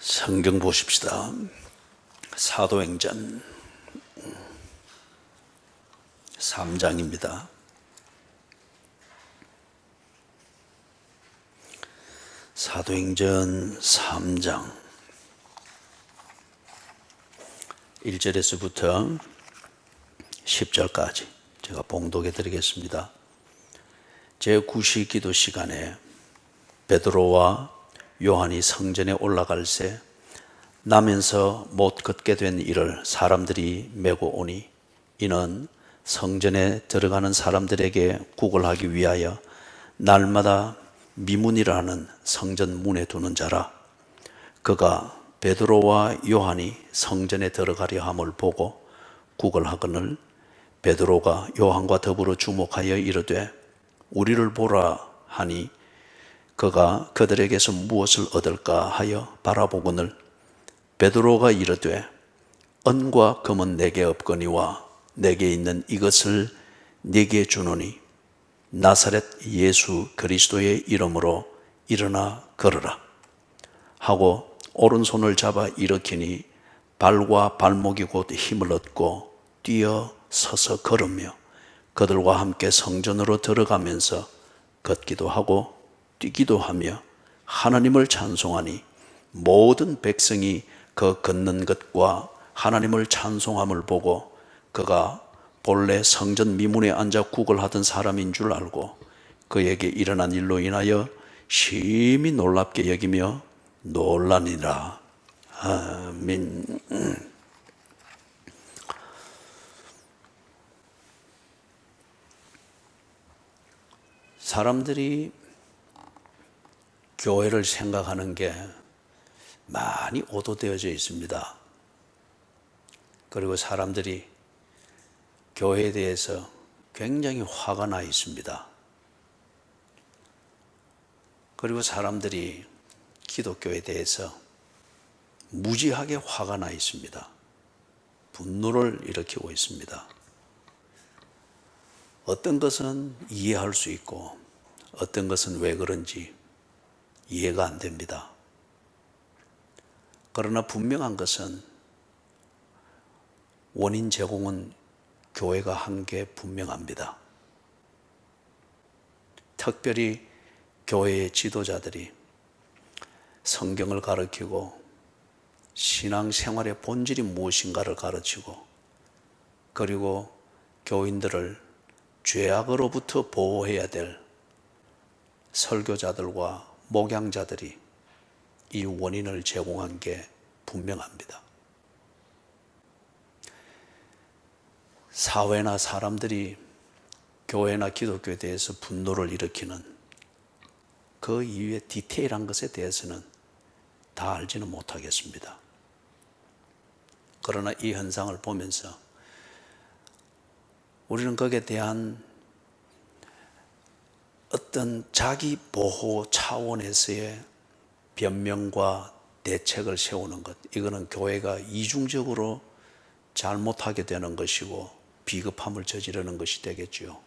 성경 보십시다. 사도행전 3장입니다. 사도행전 3장 1절에서부터 10절까지 제가 봉독해 드리겠습니다. 제9시 기도 시간에 베드로와 요한이 성전에 올라갈새 나면서 못 걷게 된 이를 사람들이 메고 오니 이는 성전에 들어가는 사람들에게 구걸하기 위하여 날마다 미문이라 하는 성전 문에 두는 자라. 그가 베드로와 요한이 성전에 들어가려 함을 보고 구걸하거늘 베드로가 요한과 더불어 주목하여 이르되 우리를 보라 하니 그가 그들에게서 무엇을 얻을까 하여 바라보거늘 베드로가 이르되 은과 금은 내게 없거니와 내게 있는 이것을 네게 주노니 나사렛 예수 그리스도의 이름으로 일어나 걸으라 하고 오른손을 잡아 일으키니 발과 발목이 곧 힘을 얻고 뛰어 서서 걸으며 그들과 함께 성전으로 들어가면서 걷기도 하고 뛰기도 하며 하나님을 찬송하니 모든 백성이 그 걷는 것과 하나님을 찬송함을 보고 그가 본래 성전 미문에 앉아 구걸하던 사람인 줄 알고 그에게 일어난 일로 인하여 심히 놀랍게 여기며 놀라니라. 아멘. 사람들이 교회를 생각하는 게 많이 오도되어져 있습니다. 그리고 사람들이 교회에 대해서 굉장히 화가 나 있습니다. 그리고 사람들이 기독교에 대해서 무지하게 화가 나 있습니다. 분노를 일으키고 있습니다. 어떤 것은 이해할 수 있고 어떤 것은 왜 그런지 이해가 안 됩니다. 그러나 분명한 것은 원인 제공은 교회가 한 게 분명합니다. 특별히 교회의 지도자들이 성경을 가르치고 신앙생활의 본질이 무엇인가를 가르치고 그리고 교인들을 죄악으로부터 보호해야 될 설교자들과 목양자들이 이 원인을 제공한 게 분명합니다. 사회나 사람들이 교회나 기독교에 대해서 분노를 일으키는 그 이유의 디테일한 것에 대해서는 다 알지는 못하겠습니다. 그러나 이 현상을 보면서 우리는 거기에 대한 어떤 자기 보호 차원에서의 변명과 대책을 세우는 것, 이거는 교회가 이중적으로 잘못하게 되는 것이고 비겁함을 저지르는 것이 되겠지요.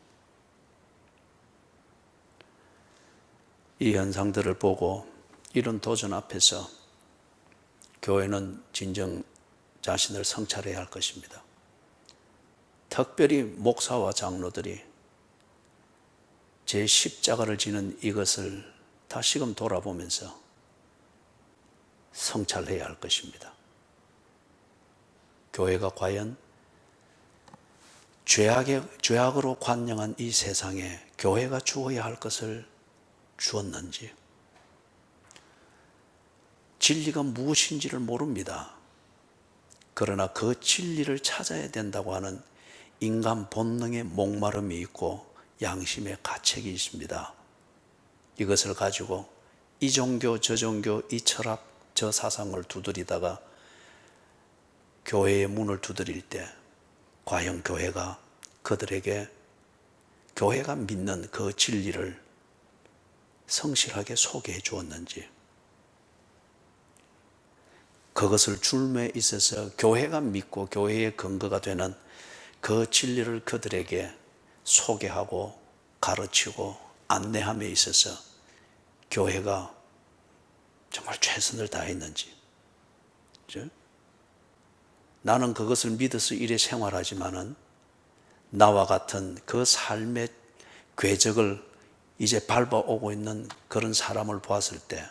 이 현상들을 보고 이런 도전 앞에서 교회는 진정 자신을 성찰해야 할 것입니다. 특별히 목사와 장로들이 제 십자가를 지는 이것을 다시금 돌아보면서 성찰해야 할 것입니다. 교회가 과연 죄악으로 관영한 이 세상에 교회가 주어야 할 것을 주었는지, 진리가 무엇인지를 모릅니다. 그러나 그 진리를 찾아야 된다고 하는 인간 본능의 목마름이 있고 양심의 가책이 있습니다. 이것을 가지고 이 종교 저 종교 이 철학 저 사상을 두드리다가 교회의 문을 두드릴 때 과연 교회가 그들에게 교회가 믿는 그 진리를 성실하게 소개해 주었는지, 그것을 줄매 있어서 교회가 믿고 교회의 근거가 되는 그 진리를 그들에게 소개하고 가르치고 안내함에 있어서 교회가 정말 최선을 다했는지, 그죠? 나는 그것을 믿어서 이래 생활하지만은 나와 같은 그 삶의 궤적을 이제 밟아오고 있는 그런 사람을 보았을 때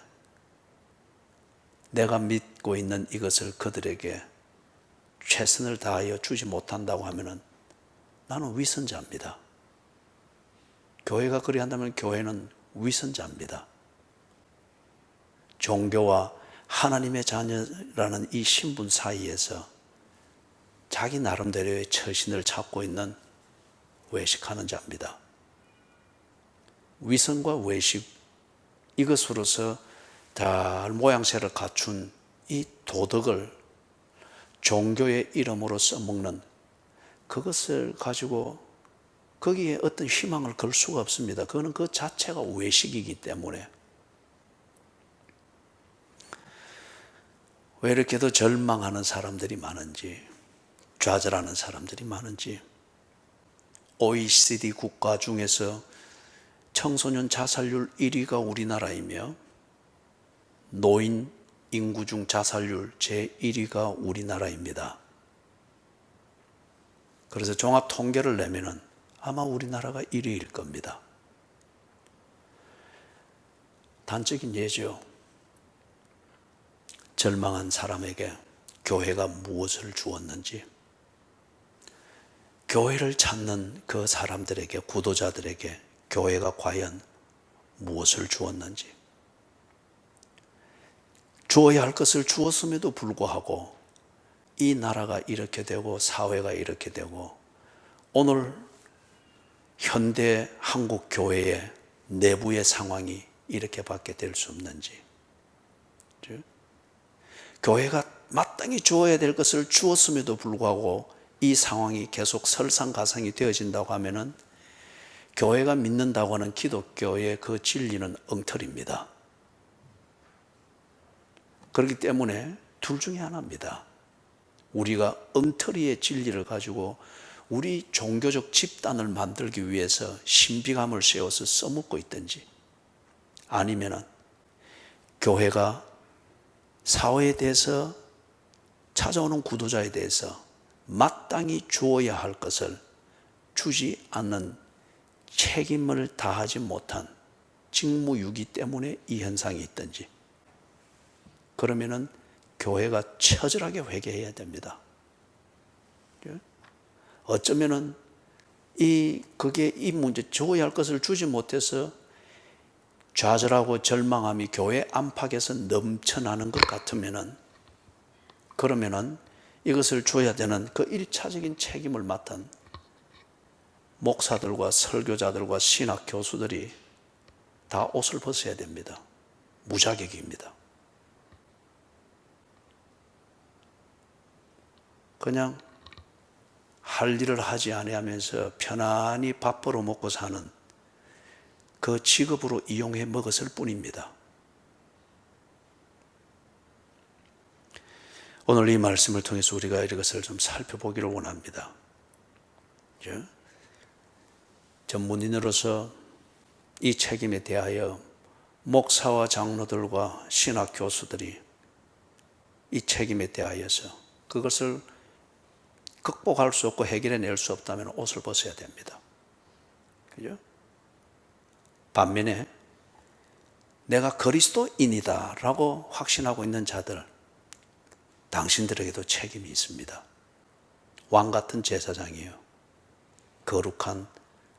내가 믿고 있는 이것을 그들에게 최선을 다하여 주지 못한다고 하면은 나는 위선자입니다. 교회가 그리 한다면 교회는 위선자입니다. 종교와 하나님의 자녀라는 이 신분 사이에서 자기 나름대로의 처신을 찾고 있는 외식하는 자입니다. 위선과 외식, 이것으로서 잘 모양새를 갖춘 이 도덕을 종교의 이름으로 써먹는 그것을 가지고 거기에 어떤 희망을 걸 수가 없습니다. 그거는 그 자체가 외식이기 때문에. 왜 이렇게도 절망하는 사람들이 많은지, 좌절하는 사람들이 많은지, OECD 국가 중에서 청소년 자살률 1위가 우리나라이며 노인 인구 중 자살률 제1위가 우리나라입니다. 그래서 종합 통계를 내면은 아마 우리나라가 1위일 겁니다. 단적인 예죠. 절망한 사람에게 교회가 무엇을 주었는지, 교회를 찾는 그 사람들에게, 구도자들에게 교회가 과연 무엇을 주었는지, 주어야 할 것을 주었음에도 불구하고 이 나라가 이렇게 되고 사회가 이렇게 되고 오늘 현대 한국 교회의 내부의 상황이 이렇게밖에 될 수 없는지, 교회가 마땅히 주어야 될 것을 주었음에도 불구하고 이 상황이 계속 설상가상이 되어진다고 하면은 교회가 믿는다고 하는 기독교의 그 진리는 엉터리입니다. 그렇기 때문에 둘 중에 하나입니다. 우리가 엉터리의 진리를 가지고 우리 종교적 집단을 만들기 위해서 신비감을 세워서 써먹고 있든지, 아니면은 교회가 사회에 대해서 찾아오는 구도자에 대해서 마땅히 주어야 할 것을 주지 않는 책임을 다하지 못한 직무유기 때문에 이 현상이 있든지, 그러면은 교회가 처절하게 회개해야 됩니다. 어쩌면은 그게 이 문제, 줘야 할 것을 주지 못해서 좌절하고 절망함이 교회 안팎에서 넘쳐나는 것 같으면은, 그러면은 이것을 줘야 되는 그 1차적인 책임을 맡은 목사들과 설교자들과 신학 교수들이 다 옷을 벗어야 됩니다. 무자격입니다. 그냥 할 일을 하지 아니하면서 편안히 밥 벌어 먹고 사는 그 직업으로 이용해 먹었을 뿐입니다. 오늘 이 말씀을 통해서 우리가 이것을 좀 살펴보기를 원합니다. 전문인으로서 이 책임에 대하여 목사와 장로들과 신학 교수들이 이 책임에 대하여서 그것을 극복할 수 없고 해결해낼 수 없다면 옷을 벗어야 됩니다. 그죠? 반면에 내가 그리스도인이다 라고 확신하고 있는 자들, 당신들에게도 책임이 있습니다. 왕 같은 제사장이에요. 거룩한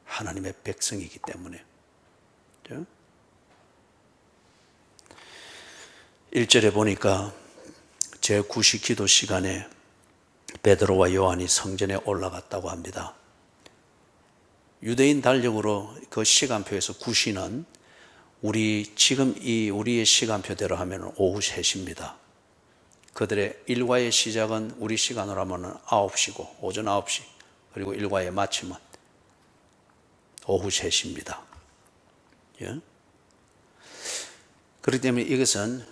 하나님의 백성이기 때문에. 1절에 보니까 제9시 기도 시간에 베드로와 요한이 성전에 올라갔다고 합니다. 유대인 달력으로 그 시간표에서 9시는 지금 우리의 시간표대로 하면 오후 3시입니다. 그들의 일과의 시작은 우리 시간으로 하면 9시고, 오전 9시, 그리고 일과의 마침은 오후 3시입니다. 예? 그렇기 때문에 이것은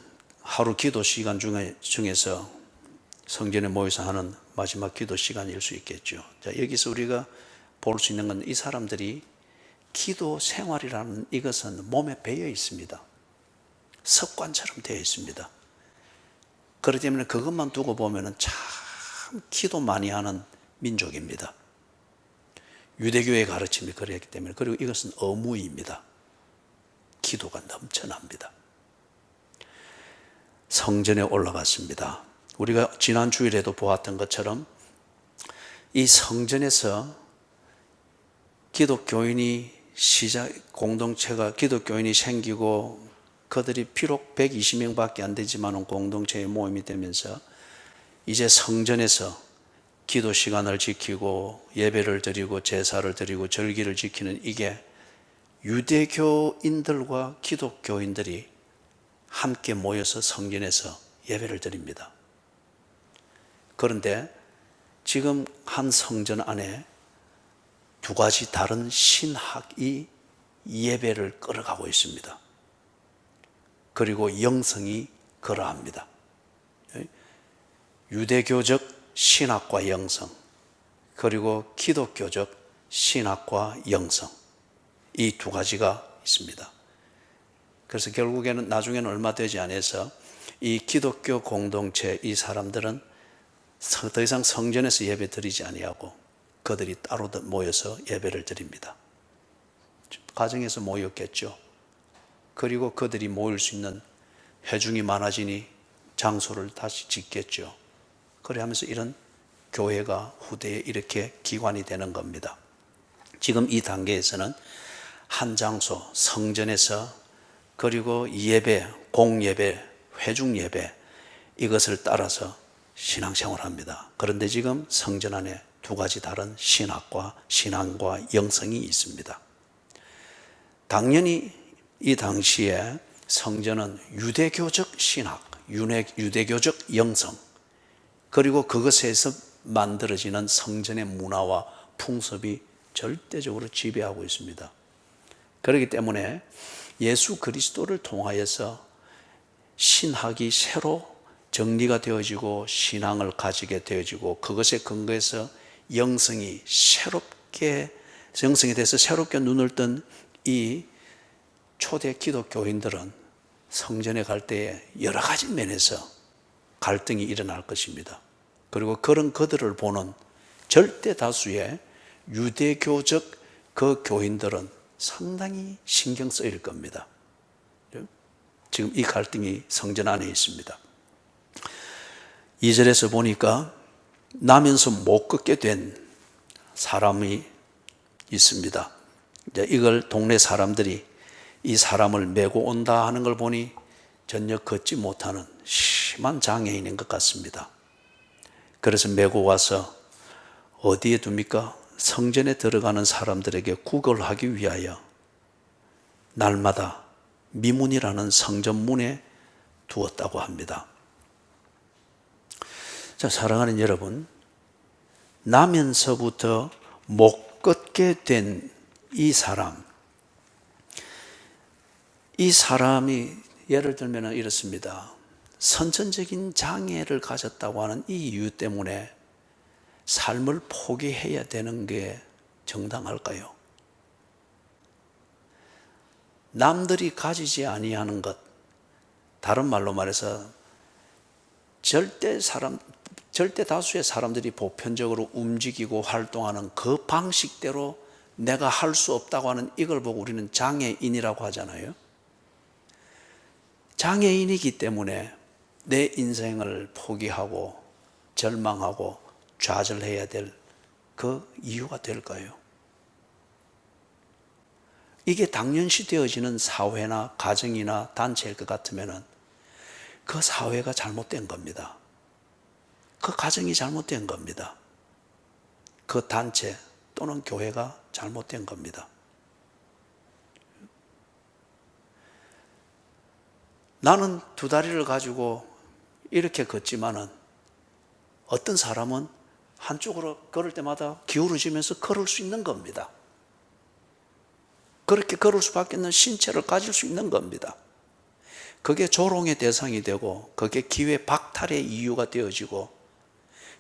하루 기도 시간 중에서 성전에 모여서 하는 마지막 기도 시간일 수 있겠죠. 자, 여기서 우리가 볼 수 있는 건 이 사람들이 기도 생활이라는 이것은 몸에 배어 있습니다. 습관처럼 되어 있습니다. 그렇기 때문에 그것만 두고 보면 참 기도 많이 하는 민족입니다. 유대교의 가르침이 그랬기 때문에. 그리고 이것은 어무입니다. 기도가 넘쳐납니다. 성전에 올라갔습니다. 우리가 지난 주일에도 보았던 것처럼 이 성전에서 공동체가 기독교인이 생기고 그들이 비록 120명밖에 안 되지만 공동체의 모임이 되면서 이제 성전에서 기도 시간을 지키고 예배를 드리고 제사를 드리고 절기를 지키는 이게 유대교인들과 기독교인들이 함께 모여서 성전에서 예배를 드립니다. 그런데 지금 한 성전 안에 두 가지 다른 신학이 예배를 끌어가고 있습니다. 그리고 영성이 그러합니다. 유대교적 신학과 영성, 그리고 기독교적 신학과 영성, 이 두 가지가 있습니다. 그래서 결국에는 나중에는 얼마 되지 않아서 이 기독교 공동체 이 사람들은 더 이상 성전에서 예배 드리지 아니하고 그들이 따로 모여서 예배를 드립니다. 가정에서 모였겠죠. 그리고 그들이 모일 수 있는 회중이 많아지니 장소를 다시 짓겠죠. 그래 하면서 이런 교회가 후대에 이렇게 기관이 되는 겁니다. 지금 이 단계에서는 한 장소, 성전에서 그리고 예배, 공예배, 회중예배 이것을 따라서 신앙생활을 합니다. 그런데 지금 성전 안에 두 가지 다른 신앙과 영성이 있습니다. 당연히 이 당시에 성전은 유대교적 신학, 유대교적 영성, 그리고 그것에서 만들어지는 성전의 문화와 풍습이 절대적으로 지배하고 있습니다. 그렇기 때문에 예수 그리스도를 통하여서 신학이 새로 정리가 되어지고 신앙을 가지게 되어지고 그것에 근거해서 영성에 대해서 새롭게 눈을 뜬 이 초대 기독교인들은 성전에 갈 때에 여러 가지 면에서 갈등이 일어날 것입니다. 그리고 그런 그들을 보는 절대 다수의 유대교적 그 교인들은 상당히 신경 쓰일 겁니다. 지금 이 갈등이 성전 안에 있습니다. 2절에서 보니까 나면서 못 걷게 된 사람이 있습니다. 이제 이걸 동네 사람들이 이 사람을 메고 온다 하는 걸 보니 전혀 걷지 못하는 심한 장애인인 것 같습니다. 그래서 메고 와서 어디에 둡니까? 성전에 들어가는 사람들에게 구걸하기 위하여 날마다 미문이라는 성전문에 두었다고 합니다. 자, 사랑하는 여러분, 나면서부터 못 걷게 된 이 사람이 예를 들면 이렇습니다. 선천적인 장애를 가졌다고 하는 이 이유 때문에 삶을 포기해야 되는 게 정당할까요? 남들이 가지지 아니하는 것, 다른 말로 말해서 절대 다수의 사람들이 보편적으로 움직이고 활동하는 그 방식대로 내가 할 수 없다고 하는 이걸 보고 우리는 장애인이라고 하잖아요. 장애인이기 때문에 내 인생을 포기하고 절망하고 좌절해야 될 그 이유가 될까요? 이게 당연시 되어지는 사회나 가정이나 단체일 것 같으면 그 사회가 잘못된 겁니다. 그 가정이 잘못된 겁니다. 그 단체 또는 교회가 잘못된 겁니다. 나는 두 다리를 가지고 이렇게 걷지만은 어떤 사람은 한쪽으로 걸을 때마다 기울어지면서 걸을 수 있는 겁니다. 그렇게 걸을 수밖에 없는 신체를 가질 수 있는 겁니다. 그게 조롱의 대상이 되고 그게 기회 박탈의 이유가 되어지고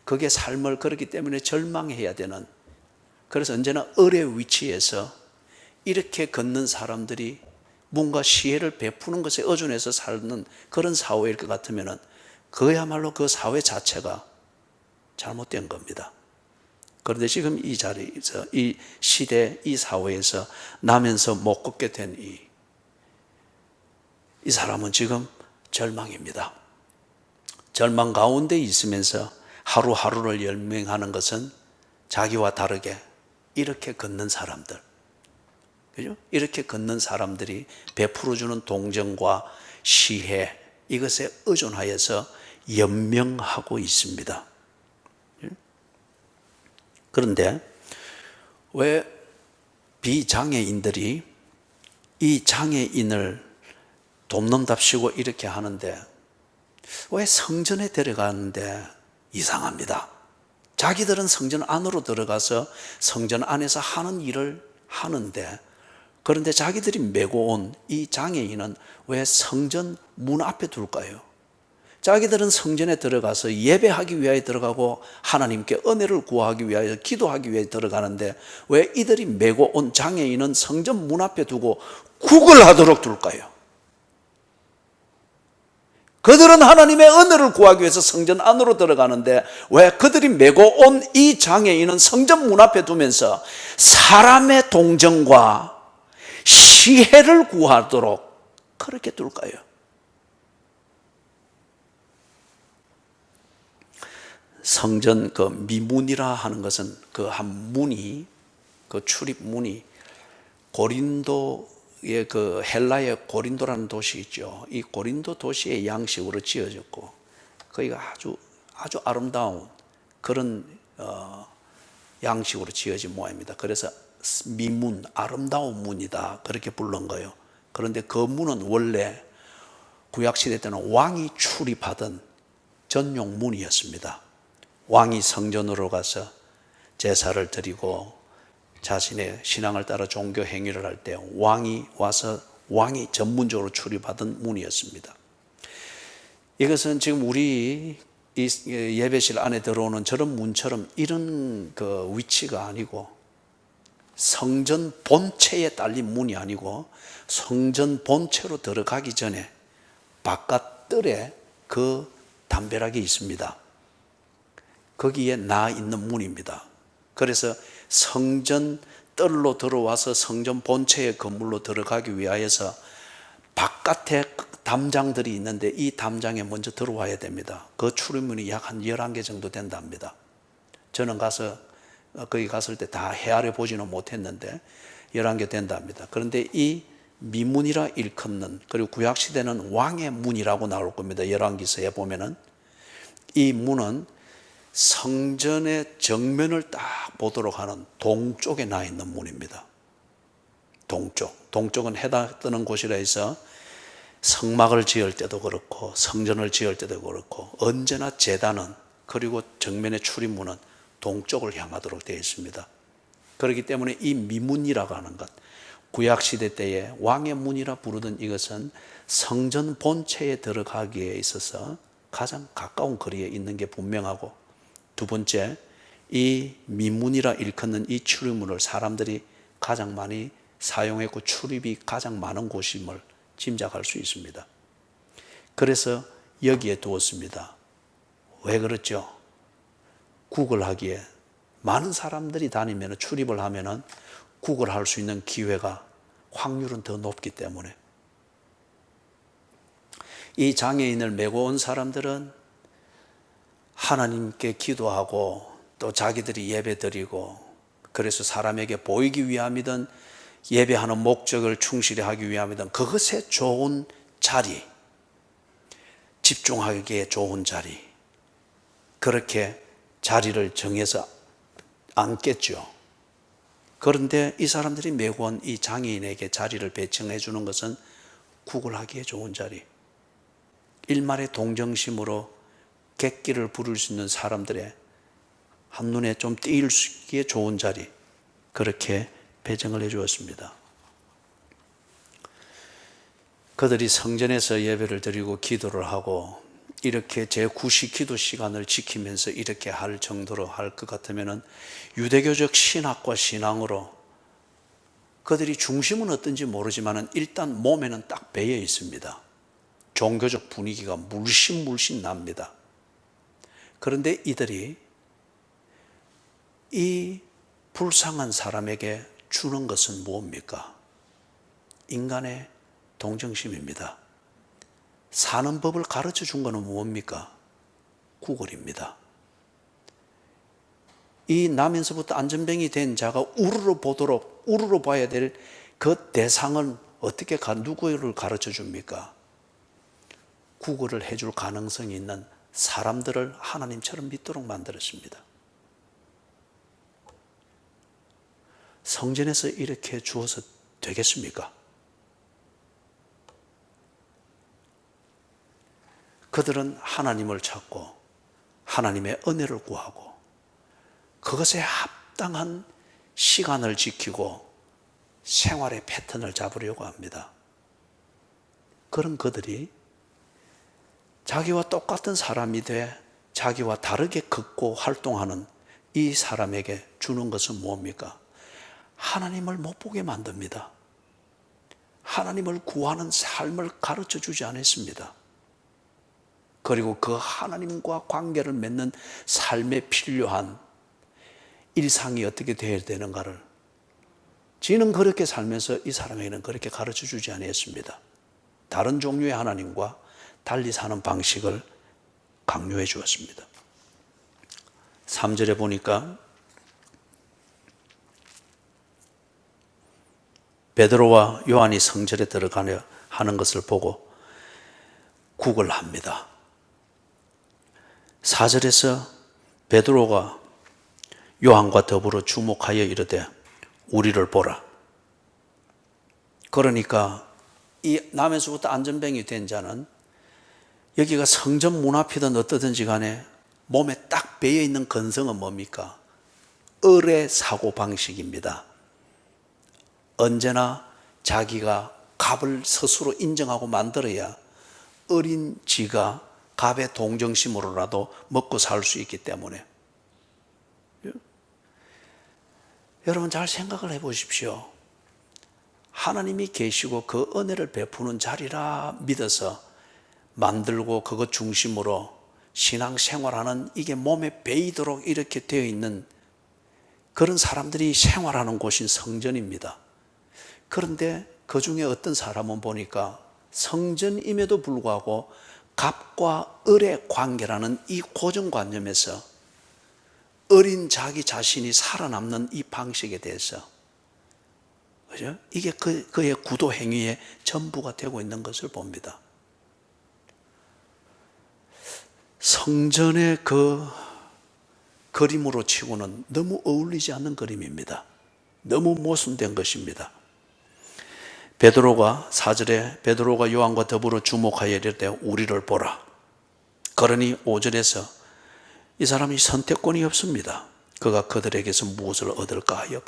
그게 삶을 그렇기 때문에 절망해야 되는, 그래서 언제나 을의 위치에서 이렇게 걷는 사람들이 뭔가 시혜를 베푸는 것에 의존해서 사는 그런 사회일 것 같으면 그야말로 그 사회 자체가 잘못된 겁니다. 그런데 지금 이 자리에서, 이 시대, 이 사회에서 나면서 못 걷게 된 이 사람은 지금 절망입니다. 절망 가운데 있으면서 하루하루를 연명하는 것은 자기와 다르게 이렇게 걷는 사람들, 그죠? 이렇게 걷는 사람들이 베풀어주는 동정과 시혜, 이것에 의존하여서 연명하고 있습니다. 그런데 왜 비장애인들이 이 장애인을 돕는답시고 이렇게 하는데 왜 성전에 데려가는데 이상합니다. 자기들은 성전 안으로 들어가서 성전 안에서 하는 일을 하는데, 그런데 자기들이 메고 온 이 장애인은 왜 성전 문 앞에 둘까요? 자기들은 성전에 들어가서 예배하기 위하여 들어가고 하나님께 은혜를 구하기 위하여 기도하기 위해 들어가는데 왜 이들이 메고 온 장애인은 성전 문 앞에 두고 구걸하도록 둘까요? 그들은 하나님의 은혜를 구하기 위해서 성전 안으로 들어가는데 왜 그들이 메고 온 이 장애인은 성전 문 앞에 두면서 사람의 동정과 시혜를 구하도록 그렇게 둘까요? 성전 그 미문이라 하는 것은 그 한 문이, 그 출입문이 고린도의 그 헬라의 고린도라는 도시 있죠. 이 고린도 도시의 양식으로 지어졌고 거기가 아주 아름다운 그런 양식으로 지어진 모양입니다. 그래서 미문, 아름다운 문이다 그렇게 부른 거예요. 그런데 그 문은 원래 구약시대 때는 왕이 출입하던 전용 문이었습니다. 왕이 성전으로 가서 제사를 드리고 자신의 신앙을 따라 종교 행위를 할 때 왕이 와서 왕이 전문적으로 출입하던 문이었습니다. 이것은 지금 우리 이 예배실 안에 들어오는 저런 문처럼 이런 그 위치가 아니고 성전 본체에 딸린 문이 아니고 성전 본체로 들어가기 전에 바깥 뜰에 그 담벼락이 있습니다. 거기에 나 있는 문입니다. 그래서 성전 뜰로 들어와서 성전 본체의 건물로 들어가기 위하여서 바깥에 담장들이 있는데 이 담장에 먼저 들어와야 됩니다. 그 출입문이 약 한 11개 정도 된답니다. 저는 거기 갔을 때 다 헤아려 보지는 못했는데 11개 된답니다. 그런데 이 미문이라 일컫는, 그리고 구약시대는 왕의 문이라고 나올 겁니다. 열왕기서에 보면은 이 문은 성전의 정면을 딱 보도록 하는 동쪽에 나 있는 문입니다. 동쪽은 해가 뜨는 곳이라 해서 성막을 지을 때도 그렇고 성전을 지을 때도 그렇고 언제나 제단은, 그리고 정면의 출입문은 동쪽을 향하도록 되어 있습니다. 그렇기 때문에 이 미문이라고 하는 것, 구약시대 때에 왕의 문이라 부르던 이것은 성전 본체에 들어가기에 있어서 가장 가까운 거리에 있는 게 분명하고, 두 번째, 이 미문이라 일컫는 이 출입문을 사람들이 가장 많이 사용했고 출입이 가장 많은 곳임을 짐작할 수 있습니다. 그래서 여기에 두었습니다. 왜 그렇죠? 구걸하기에 많은 사람들이 다니면, 출입을 하면 구걸할 수 있는 기회가, 확률은 더 높기 때문에. 이 장애인을 메고 온 사람들은 하나님께 기도하고 또 자기들이 예배드리고, 그래서 사람에게 보이기 위함이든 예배하는 목적을 충실히 하기 위함이든 그것에 좋은 자리, 집중하기에 좋은 자리, 그렇게 자리를 정해서 앉겠죠. 그런데 이 사람들이 메고 온 이 장애인에게 자리를 배정해 주는 것은 구걸하기에 좋은 자리, 일말의 동정심으로 객기를 부를 수 있는 사람들의 한눈에 좀 띄기에 좋은 자리, 그렇게 배정을 해 주었습니다. 그들이 성전에서 예배를 드리고 기도를 하고 이렇게 제9시 기도 시간을 지키면서 이렇게 할 정도로 할 것 같으면 유대교적 신학과 신앙으로 그들이 중심은 어떤지 모르지만 일단 몸에는 딱 배어 있습니다. 종교적 분위기가 물씬 납니다. 그런데 이들이 이 불쌍한 사람에게 주는 것은 무엇입니까? 인간의 동정심입니다. 사는 법을 가르쳐 준 것은 무엇입니까? 구걸입니다. 이 나면서부터 안전병이 된 자가 우르르 봐야 될 그 대상은 어떻게 누구를 가르쳐 줍니까? 구걸을 해줄 가능성이 있는 사람들을 하나님처럼 믿도록 만들었습니다. 성전에서 이렇게 주어서 되겠습니까? 그들은 하나님을 찾고 하나님의 은혜를 구하고 그것에 합당한 시간을 지키고 생활의 패턴을 잡으려고 합니다. 그런 그들이 자기와 똑같은 사람이 돼 자기와 다르게 걷고 활동하는 이 사람에게 주는 것은 뭡니까? 하나님을 못 보게 만듭니다. 하나님을 구하는 삶을 가르쳐 주지 않았습니다. 그리고 그 하나님과 관계를 맺는 삶에 필요한 일상이 어떻게 되어야 되는가를 지는 그렇게 살면서 이 사람에게는 그렇게 가르쳐 주지 않았습니다. 다른 종류의 하나님과 달리 사는 방식을 강요해 주었습니다. 3절에 보니까 베드로와 요한이 성전에 들어가려 하는 것을 보고 구걸합니다. 4절에서 베드로가 요한과 더불어 주목하여 이르되 우리를 보라. 그러니까 이 남에서부터 안전병이 된 자는 여기가 성전 문 앞이든 어떠든지 간에 몸에 딱 배어 있는 근성은 뭡니까? 을의 사고방식입니다. 언제나 자기가 갑을 스스로 인정하고 만들어야 어린 지가 갑의 동정심으로라도 먹고 살 수 있기 때문에. 여러분 잘 생각을 해 보십시오. 하나님이 계시고 그 은혜를 베푸는 자리라 믿어서 만들고 그것 중심으로 신앙생활하는 이게 몸에 배이도록 이렇게 되어 있는 그런 사람들이 생활하는 곳인 성전입니다. 그런데 그 중에 어떤 사람은 보니까 성전임에도 불구하고 갑과 을의 관계라는 이 고정관념에서 어린 자기 자신이 살아남는 이 방식에 대해서, 그죠? 이게 그의 구도 행위의 전부가 되고 있는 것을 봅니다. 성전의 그 그림으로 치고는 너무 어울리지 않는 그림입니다. 너무 모순된 것입니다. 베드로가 4절에 베드로가 요한과 더불어 주목하여 이르되 우리를 보라. 그러니 5절에서 이 사람이 선택권이 없습니다. 그가 그들에게서 무엇을 얻을까 하여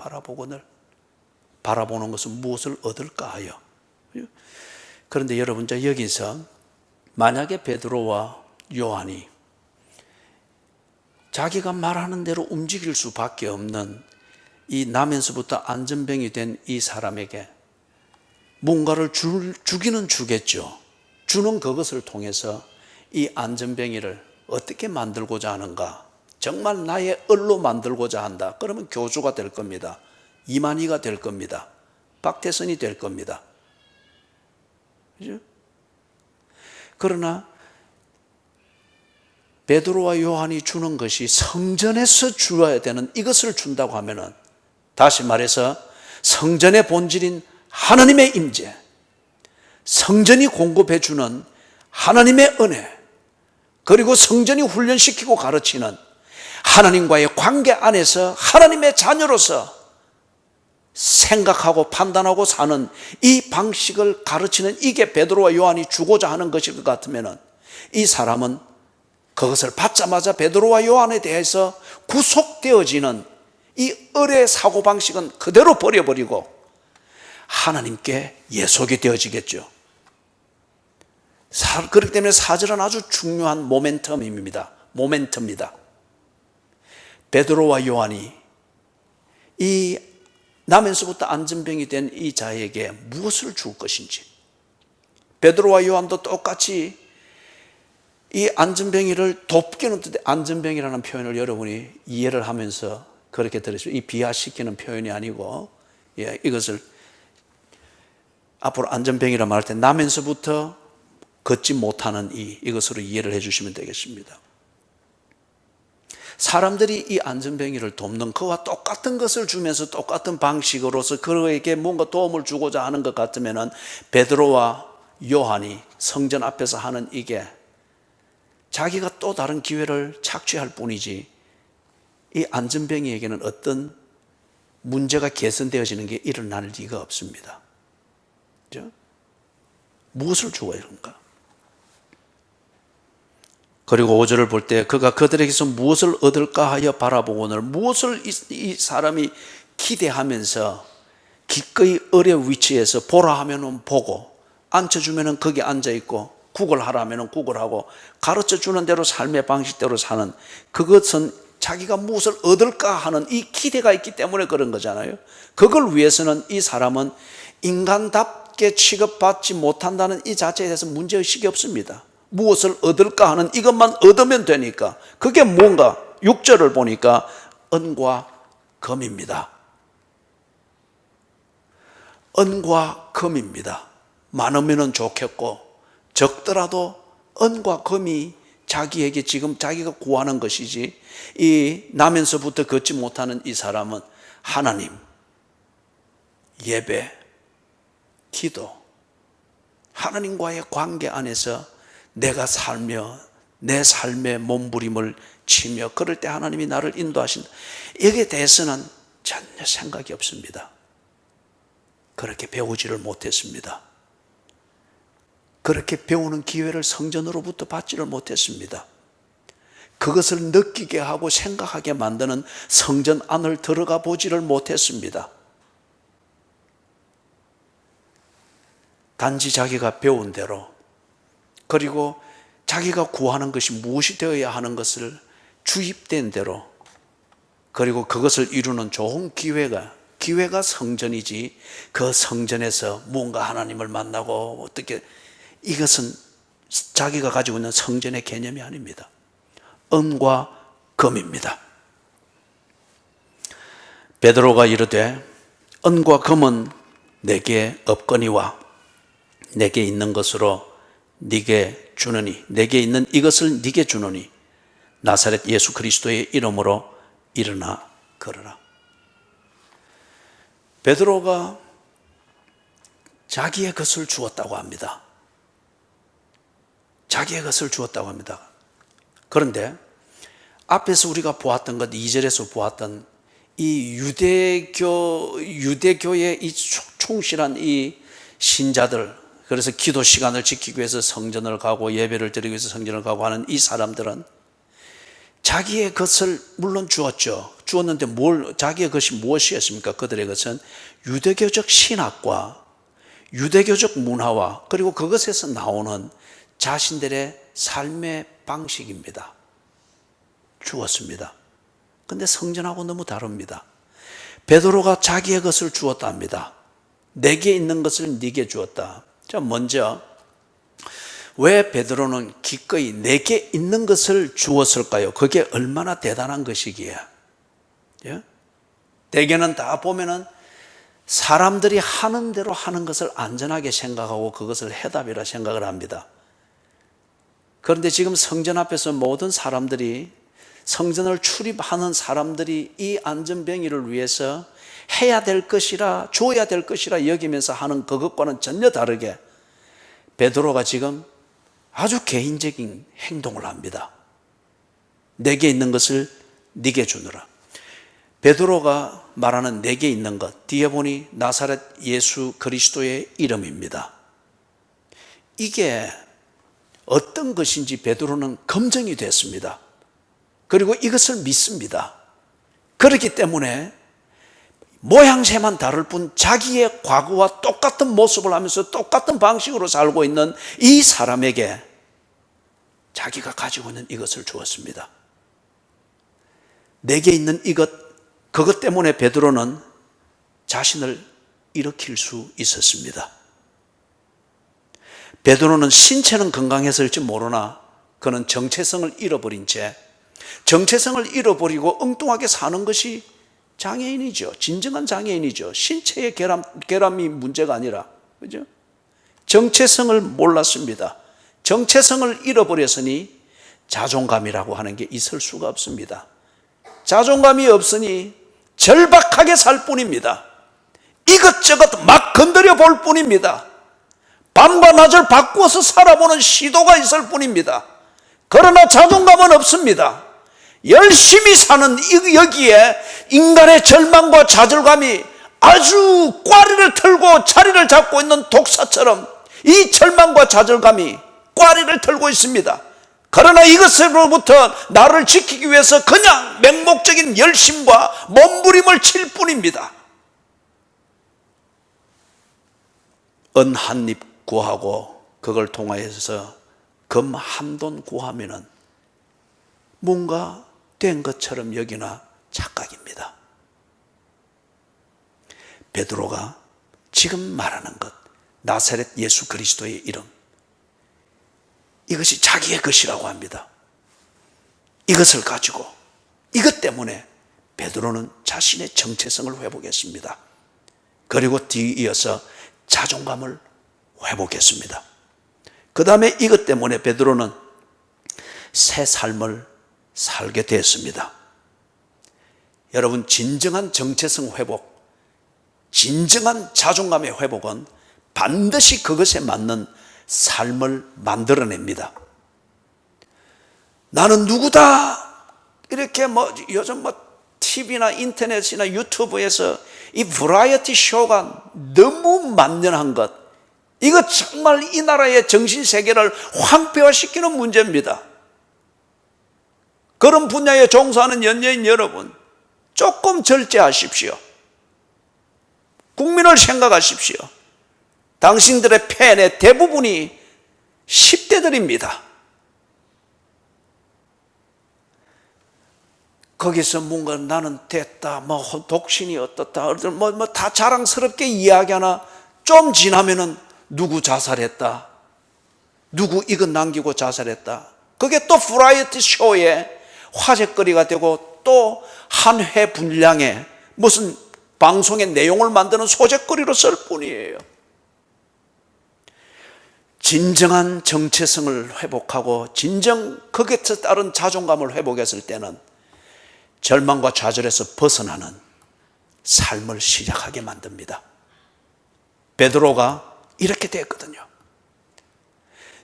바라보는 것은 무엇을 얻을까 하여. 그런데 여러분 여기서 만약에 베드로와 요한이 자기가 말하는 대로 움직일 수밖에 없는 이 나면서부터 안전병이 된 이 사람에게 뭔가를 주기는 주겠죠. 주는 그것을 통해서 이 안전병이를 어떻게 만들고자 하는가? 정말 나의 을로 만들고자 한다. 그러면 교주가 될 겁니다. 이만희가 될 겁니다. 박태선이 될 겁니다. 그죠? 그러나 베드로와 요한이 주는 것이 성전에서 주어야 되는 이것을 준다고 하면은, 다시 말해서 성전의 본질인 하나님의 임재, 성전이 공급해 주는 하나님의 은혜, 그리고 성전이 훈련시키고 가르치는 하나님과의 관계 안에서 하나님의 자녀로서 생각하고 판단하고 사는 이 방식을 가르치는 이게 베드로와 요한이 주고자 하는 것일 것 같으면 이 사람은 그것을 받자마자 베드로와 요한에 대해서 구속되어지는 이 을의 사고방식은 그대로 버려버리고 하나님께 예속이 되어지겠죠. 그렇기 때문에 4절은 아주 중요한 모멘텀입니다. 베드로와 요한이 이 나면서부터 안전병이 된 이 자에게 무엇을 줄 것인지, 베드로와 요한도 똑같이 이 안전뱅이를 돕기는, 안전뱅이라는 표현을 여러분이 이해를 하면서 그렇게 들으시죠. 이 비하시키는 표현이 아니고, 이것을 앞으로 안전뱅이라 말할 때 나면서부터 걷지 못하는 이것으로 이해를 해 주시면 되겠습니다. 사람들이 이 안전뱅이를 돕는 그와 똑같은 것을 주면서 똑같은 방식으로서 그에게 뭔가 도움을 주고자 하는 것 같으면은 베드로와 요한이 성전 앞에서 하는 이게 자기가 또 다른 기회를 착취할 뿐이지 이 안전뱅이에게는 어떤 문제가 개선되어지는 게 일어날 리가 없습니다. 그렇죠? 무엇을 주어야 하는가? 그리고 5절을 볼 때 그가 그들에게서 무엇을 얻을까 하여 바라보고는 무엇을 이 사람이 기대하면서 기꺼이 어려운 위치에서 보라 하면은 보고 앉혀주면은 거기 앉아있고 구걸하라 하면은 구걸하고 가르쳐 주는 대로 삶의 방식대로 사는 그것은 자기가 무엇을 얻을까 하는 이 기대가 있기 때문에 그런 거잖아요. 그걸 위해서는 이 사람은 인간답게 취급받지 못한다는 이 자체에 대해서 문제의식이 없습니다. 무엇을 얻을까 하는 이것만 얻으면 되니까 그게 뭔가 6절을 보니까 은과 금입니다. 은과 금입니다. 많으면 좋겠고 적더라도 은과 금이 자기에게 지금 자기가 구하는 것이지 이 나면서부터 걷지 못하는 이 사람은 하나님, 예배, 기도, 하나님과의 관계 안에서 내가 살며 내 삶의 몸부림을 치며 그럴 때 하나님이 나를 인도하신다. 여기에 대해서는 전혀 생각이 없습니다. 그렇게 배우지를 못했습니다. 그렇게 배우는 기회를 성전으로부터 받지를 못했습니다. 그것을 느끼게 하고 생각하게 만드는 성전 안을 들어가 보지를 못했습니다. 단지 자기가 배운 대로 그리고 자기가 구하는 것이 무엇이 되어야 하는 것을 주입된 대로 그리고 그것을 이루는 좋은 기회가 성전이지 그 성전에서 뭔가 하나님을 만나고 어떻게 이것은 자기가 가지고 있는 성전의 개념이 아닙니다. 은과 금입니다. 베드로가 이르되 은과 금은 내게 없거니와 내게 있는 것으로 네게 주노니 내게 있는 이것을 네게 주노니 나사렛 예수 그리스도의 이름으로 일어나 걸어라. 베드로가 자기의 것을 주었다고 합니다. 자기의 것을 주었다고 합니다. 그런데 앞에서 우리가 보았던 것 2절에서 보았던 이 유대교의 이 충실한 이 신자들, 그래서 기도 시간을 지키기 위해서 성전을 가고 예배를 드리기 위해서 성전을 가고 하는 이 사람들은 자기의 것을 물론 주었죠. 주었는데 자기의 것이 무엇이었습니까? 그들의 것은 유대교적 신학과 유대교적 문화와 그리고 그것에서 나오는 자신들의 삶의 방식입니다. 주었습니다. 그런데 성전하고 너무 다릅니다. 베드로가 자기의 것을 주었답니다. 내게 있는 것을 네게 주었다. 자, 먼저 왜 베드로는 기꺼이 내게 있는 것을 주었을까요? 그게 얼마나 대단한 것이기에. 예? 대개는 다 보면은 사람들이 하는 대로 하는 것을 안전하게 생각하고 그것을 해답이라 생각을 합니다. 그런데 지금 성전 앞에서 모든 사람들이 성전을 출입하는 사람들이 이 안전병이를 위해서 해야 될 것이라 줘야 될 것이라 여기면서 하는 그것과는 전혀 다르게 베드로가 지금 아주 개인적인 행동을 합니다. 내게 있는 것을 네게 주느라. 베드로가 말하는 내게 있는 것 뒤에 보니 나사렛 예수 그리스도의 이름입니다. 이게 어떤 것인지 베드로는 검증이 됐습니다. 그리고 이것을 믿습니다. 그렇기 때문에 모양새만 다를 뿐 자기의 과거와 똑같은 모습을 하면서 똑같은 방식으로 살고 있는 이 사람에게 자기가 가지고 있는 이것을 주었습니다. 내게 있는 그것 때문에 베드로는 자신을 일으킬 수 있었습니다. 베드로는 신체는 건강했을지 모르나 그는 정체성을 잃어버린 채, 정체성을 잃어버리고 엉뚱하게 사는 것이 장애인이죠. 진정한 장애인이죠. 신체의 결함이 문제가 아니라, 그죠? 정체성을 몰랐습니다. 정체성을 잃어버렸으니 자존감이라고 하는 게 있을 수가 없습니다. 자존감이 없으니 절박하게 살 뿐입니다. 이것저것 막 건드려 볼 뿐입니다. 밤과 낮을 바꾸어서 살아보는 시도가 있을 뿐입니다. 그러나 자존감은 없습니다. 열심히 사는 여기에 인간의 절망과 좌절감이 아주 꽈리를 틀고 자리를 잡고 있는 독사처럼 이 절망과 좌절감이 꽈리를 틀고 있습니다. 그러나 이것으로부터 나를 지키기 위해서 그냥 맹목적인 열심과 몸부림을 칠 뿐입니다. 은 한 입 구하고 그걸 통하여서 금 한 돈 구하면은 뭔가 된 것처럼 여기나 착각입니다. 베드로가 지금 말하는 것, 나사렛 예수 그리스도의 이름, 이것이 자기의 것이라고 합니다. 이것을 가지고, 이것 때문에 베드로는 자신의 정체성을 회복했습니다. 그리고 뒤이어서 자존감을 회복했습니다. 그 다음에 이것 때문에 베드로는 새 삶을 살게 됐습니다. 여러분, 진정한 정체성 회복, 진정한 자존감의 회복은 반드시 그것에 맞는 삶을 만들어냅니다. 나는 누구다, 이렇게 요즘 TV나 인터넷이나 유튜브에서 이 버라이어티 쇼가 너무 만연한 것, 이거 정말 이 나라의 정신세계를 황폐화시키는 문제입니다. 그런 분야에 종사하는 연예인 여러분, 조금 절제하십시오. 국민을 생각하십시오. 당신들의 팬의 대부분이 10대들입니다. 거기서 뭔가 나는 됐다, 독신이 어떻다, 다 자랑스럽게 이야기하나 좀 지나면은 누구 자살했다, 누구 이거 남기고 자살했다. 그게 또 버라이어티 쇼의 화제거리가 되고 또 한 회 분량에 무슨 방송의 내용을 만드는 소재거리로 쓸 뿐이에요. 진정한 정체성을 회복하고 진정 거기에 따른 자존감을 회복했을 때는 절망과 좌절에서 벗어나는 삶을 시작하게 만듭니다. 베드로가 이렇게 됐거든요.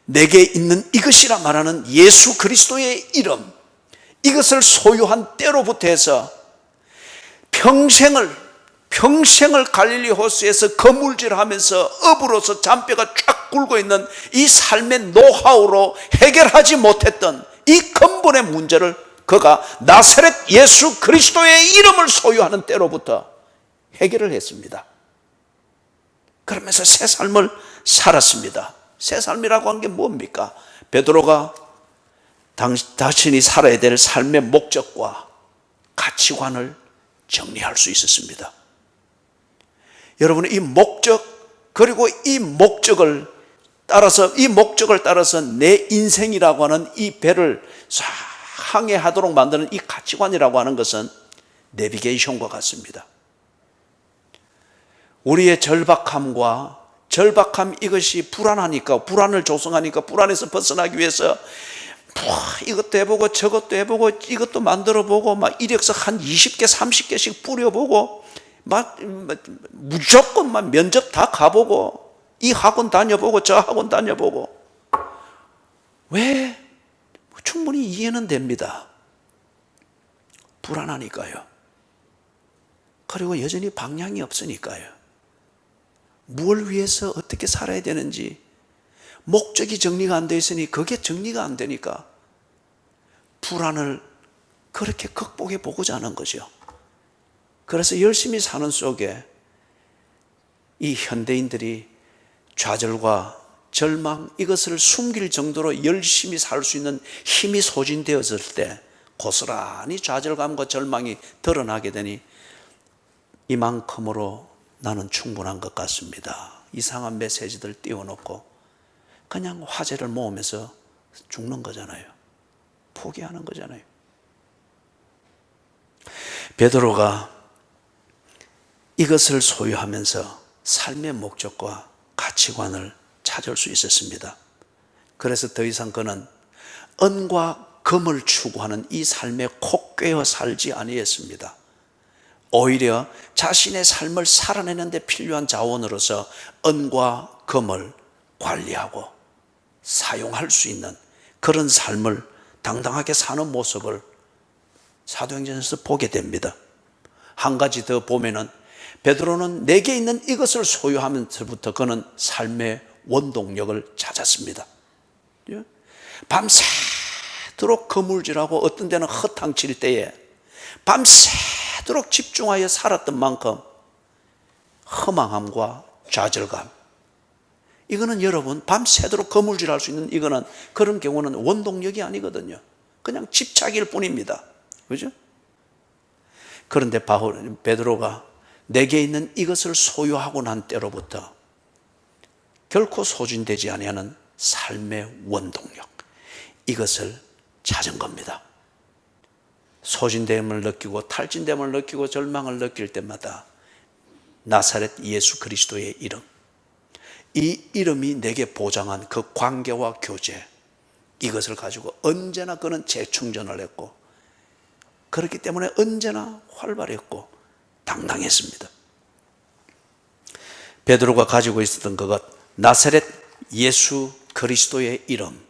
내게 있는 이것이라 말하는 예수 그리스도의 이름, 이것을 소유한 때로부터 해서 평생을 갈릴리 호수에서 거물질하면서 업으로서 잔뼈가 쫙 굵어 있는 이 삶의 노하우로 해결하지 못했던 이 근본의 문제를 그가 나사렛 예수 그리스도의 이름을 소유하는 때로부터 해결을 했습니다. 그러면서 새 삶을 살았습니다. 새 삶이라고 한 게 뭡니까? 베드로가 자신이 살아야 될 삶의 목적과 가치관을 정리할 수 있었습니다. 여러분, 이 목적, 그리고 이 목적을 따라서 내 인생이라고 하는 이 배를 항해하도록 만드는 이 가치관이라고 하는 것은 내비게이션과 같습니다. 우리의 절박함 이것이 불안을 조성하니까 불안에서 벗어나기 위해서 이것도 해보고 저것도 해보고 이것도 만들어보고 이력서 한 20개 30개씩 뿌려보고 무조건 면접 다 가보고 이 학원 다녀보고 저 학원 다녀보고. 왜? 충분히 이해는 됩니다. 불안하니까요. 그리고 여전히 방향이 없으니까요. 무엇을 위해서 어떻게 살아야 되는지 목적이 정리가 안 돼 있으니 그게 정리가 안 되니까 불안을 그렇게 극복해 보고자 하는 거죠. 그래서 열심히 사는 속에 이 현대인들이 좌절과 절망, 이것을 숨길 정도로 열심히 살 수 있는 힘이 소진되었을 때 고스란히 좌절감과 절망이 드러나게 되니 이만큼으로 나는 충분한 것 같습니다. 이상한 메시지들 띄워놓고 그냥 화제를 모으면서 죽는 거잖아요. 포기하는 거잖아요. 베드로가 이것을 소유하면서 삶의 목적과 가치관을 찾을 수 있었습니다. 그래서 더 이상 그는 은과 금을 추구하는 이 삶에 콕 꿰어 살지 아니했습니다. 오히려 자신의 삶을 살아내는 데 필요한 자원으로서 은과 금을 관리하고 사용할 수 있는 그런 삶을 당당하게 사는 모습을 사도행전에서 보게 됩니다. 한 가지 더 보면은 베드로는 내게 있는 이것을 소유하면서부터 그는 삶의 원동력을 찾았습니다. 밤새도록 거물질하고 어떤 데는 허탕칠 때에 밤새도록 집중하여 살았던 만큼 허망함과 좌절감, 이거는 여러분 밤새도록 거물질할 수 있는 이거는 그런 경우는 원동력이 아니거든요. 그냥 집착일 뿐입니다. 그죠? 그런데 베드로가 내게 있는 이것을 소유하고 난 때로부터 결코 소진되지 아니하는 삶의 원동력, 이것을 찾은 겁니다. 소진됨을 느끼고 탈진됨을 느끼고 절망을 느낄 때마다 나사렛 예수 그리스도의 이름, 이 이름이 내게 보장한 그 관계와 교제, 이것을 가지고 언제나 그는 재충전을 했고, 그렇기 때문에 언제나 활발했고 당당했습니다. 베드로가 가지고 있었던 그것, 나사렛 예수 그리스도의 이름,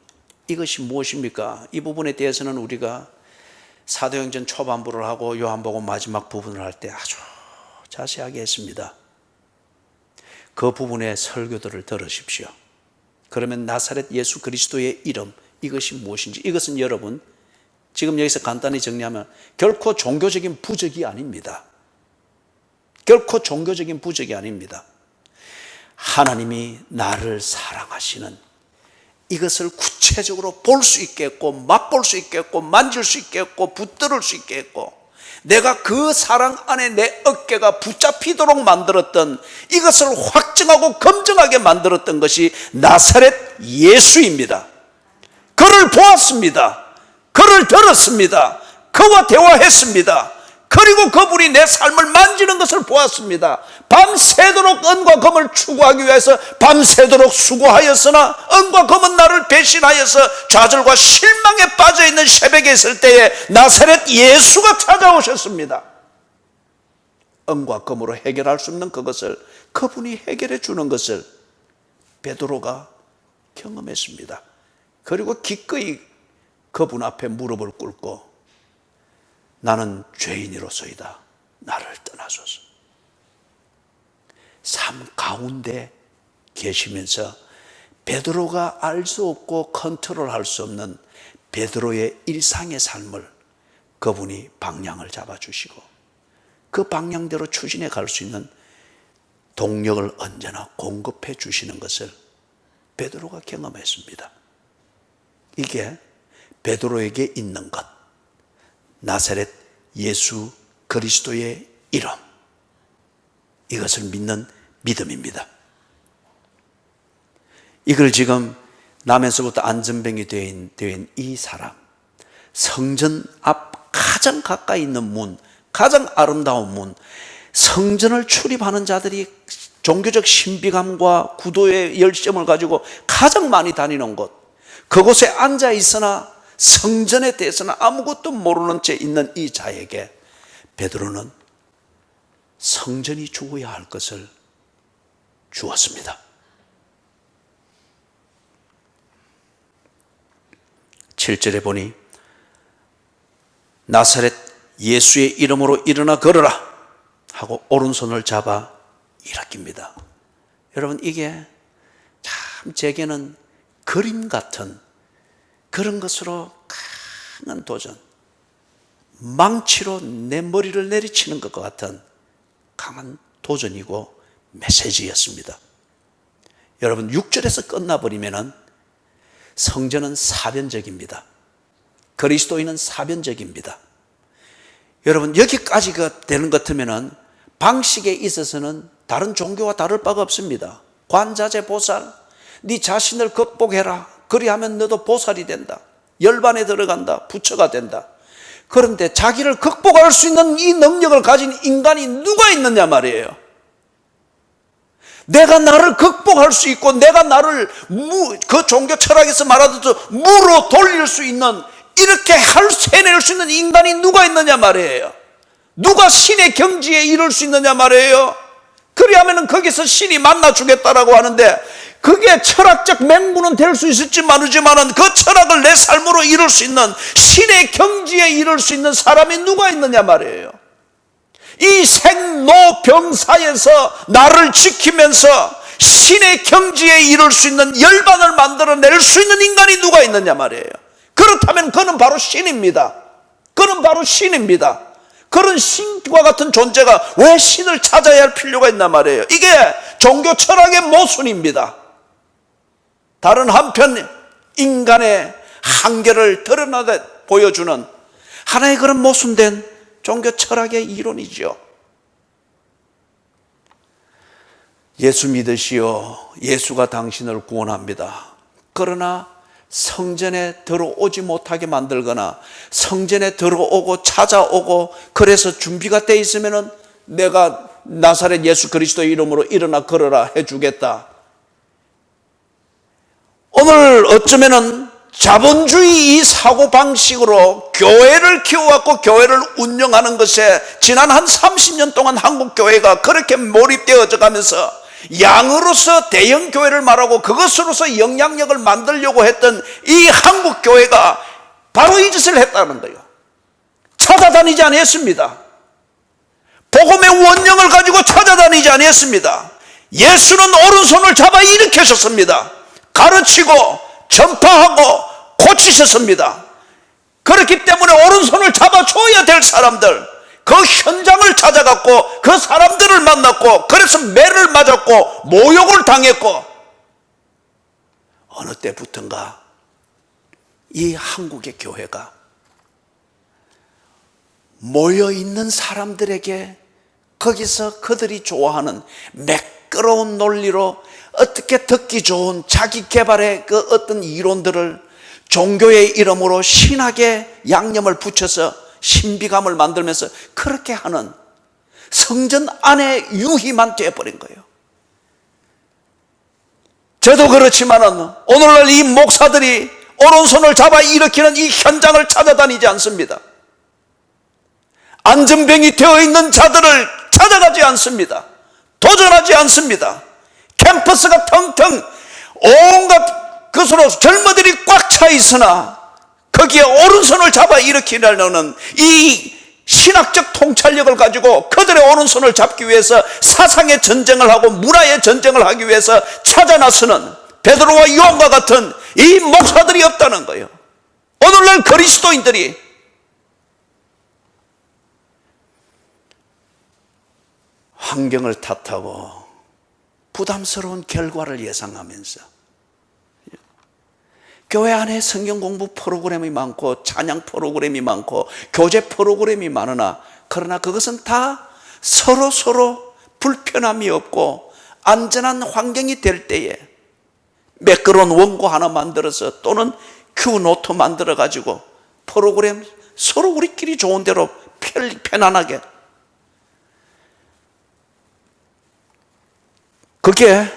이것이 무엇입니까? 이 부분에 대해서는 우리가 사도행전 초반부를 하고 요한복음 마지막 부분을 할 때 아주 자세하게 했습니다. 그 부분의 설교들을 들으십시오. 그러면 나사렛 예수 그리스도의 이름, 이것이 무엇인지, 이것은 여러분 지금 여기서 간단히 정리하면 결코 종교적인 부적이 아닙니다. 결코 종교적인 부적이 아닙니다. 하나님이 나를 사랑하시는, 이것을 구체적으로 볼 수 있겠고 맛볼 수 있겠고 만질 수 있겠고 붙들을 수 있겠고, 내가 그 사랑 안에 내 어깨가 붙잡히도록 만들었던, 이것을 확증하고 검증하게 만들었던 것이 나사렛 예수입니다. 그를 보았습니다. 그를 들었습니다. 그와 대화했습니다. 그리고 그분이 내 삶을 만지는 것을 보았습니다. 밤새도록 은과 금을 추구하기 위해서 밤새도록 수고하였으나 은과 금은 나를 배신하여서 좌절과 실망에 빠져있는 새벽에 있을 때에 나사렛 예수가 찾아오셨습니다. 은과 금으로 해결할 수 없는 그것을 그분이 해결해 주는 것을 베드로가 경험했습니다. 그리고 기꺼이 그분 앞에 무릎을 꿇고 나는 죄인이로소이다, 나를 떠나소서. 삶 가운데 계시면서 베드로가 알 수 없고 컨트롤할 수 없는 베드로의 일상의 삶을 그분이 방향을 잡아주시고 그 방향대로 추진해 갈 수 있는 동력을 언제나 공급해 주시는 것을 베드로가 경험했습니다. 이게 베드로에게 있는 것, 나사렛 예수 그리스도의 이름, 이것을 믿는 믿음입니다. 이걸 지금 남에서부터 안전병이 된 이 사람, 성전 앞 가장 가까이 있는 문, 가장 아름다운 문, 성전을 출입하는 자들이 종교적 신비감과 구도의 열정을 가지고 가장 많이 다니는 곳, 그곳에 앉아 있으나 성전에 대해서는 아무것도 모르는 채 있는 이 자에게 베드로는 성전이 주어야 할 것을 주었습니다. 7절에 보니 나사렛 예수의 이름으로 일어나 걸어라 하고 오른손을 잡아 일으킵니다. 여러분, 이게 참 제게는 그림 같은 그런 것으로 강한 도전, 망치로 내 머리를 내리치는 것과 같은 강한 도전이고 메시지였습니다. 여러분, 6절에서 끝나버리면 성전은 사변적입니다. 그리스도인은 사변적입니다. 여러분, 여기까지가 되는 것 같으면 방식에 있어서는 다른 종교와 다를 바가 없습니다. 관자재 보살, 네 자신을 극복해라. 그리하면 너도 보살이 된다. 열반에 들어간다. 부처가 된다. 그런데 자기를 극복할 수 있는 이 능력을 가진 인간이 누가 있느냐 말이에요. 내가 나를 극복할 수 있고 내가 나를 그 종교 철학에서 말하듯 무로 돌릴 수 있는, 이렇게 해낼 수 있는 인간이 누가 있느냐 말이에요. 누가 신의 경지에 이룰 수 있느냐 말이에요. 그리하면 거기서 신이 만나주겠다라고 하는데, 그게 철학적 맹구는 될 수 있을지 모르지만 그 철학을 내 삶으로 이룰 수 있는, 신의 경지에 이룰 수 있는 사람이 누가 있느냐 말이에요. 이 생로병사에서 나를 지키면서 신의 경지에 이룰 수 있는 열반을 만들어낼 수 있는 인간이 누가 있느냐 말이에요. 그렇다면 그는 바로 신입니다. 그는 바로 신입니다. 그런 신과 같은 존재가 왜 신을 찾아야 할 필요가 있나 말이에요. 이게 종교 철학의 모순입니다. 다른 한편 인간의 한계를 드러나게 보여주는 하나의 그런 모순된 종교 철학의 이론이죠. 예수 믿으시오. 예수가 당신을 구원합니다. 그러나 성전에 들어오지 못하게 만들거나 성전에 들어오고 찾아오고 그래서 준비가 돼 있으면은 내가 나사렛 예수 그리스도의 이름으로 일어나 걸어라 해주겠다. 오늘 어쩌면은 자본주의 이 사고방식으로 교회를 키워왔고 교회를 운영하는 것에 지난 한 30년 동안 한국 교회가 그렇게 몰입되어져 가면서 양으로서 대형 교회를 말하고 그것으로서 영향력을 만들려고 했던 이 한국 교회가 바로 이 짓을 했다는 거예요. 찾아다니지 않았습니다. 복음의 원령을 가지고 찾아다니지 않았습니다. 예수는 오른손을 잡아 일으키셨습니다. 가르치고 전파하고 고치셨습니다. 그렇기 때문에 오른손을 잡아줘야 될 사람들, 그 현장을 찾아갔고 그 사람들을 만났고 그래서 매를 맞았고 모욕을 당했고, 어느 때부턴가 이 한국의 교회가 모여있는 사람들에게 거기서 그들이 좋아하는 매끄러운 논리로 어떻게 듣기 좋은 자기 개발의 그 어떤 이론들을 종교의 이름으로 신학의 양념을 붙여서 신비감을 만들면서 그렇게 하는 성전 안에 유희만 되어버린 거예요. 저도 그렇지만은 오늘날 이 목사들이 오른손을 잡아 일으키는 이 현장을 찾아다니지 않습니다. 안전병이 되어 있는 자들을 찾아가지 않습니다. 도전하지 않습니다. 캠퍼스가 텅텅 온갖 것으로 젊은이들이 꽉 차 있으나 거기에 오른손을 잡아 일으키려는 이 신학적 통찰력을 가지고 그들의 오른손을 잡기 위해서 사상의 전쟁을 하고 문화의 전쟁을 하기 위해서 찾아 나서는 베드로와 요한과 같은 이 목사들이 없다는 거예요. 오늘날 그리스도인들이 환경을 탓하고 부담스러운 결과를 예상하면서 교회 안에 성경 공부 프로그램이 많고 찬양 프로그램이 많고 교제 프로그램이 많으나 그러나 그것은 다 서로 불편함이 없고 안전한 환경이 될 때에 매끄러운 원고 하나 만들어서 또는 큐 노트 만들어 가지고 프로그램 서로 우리끼리 좋은 대로 편안하게, 그게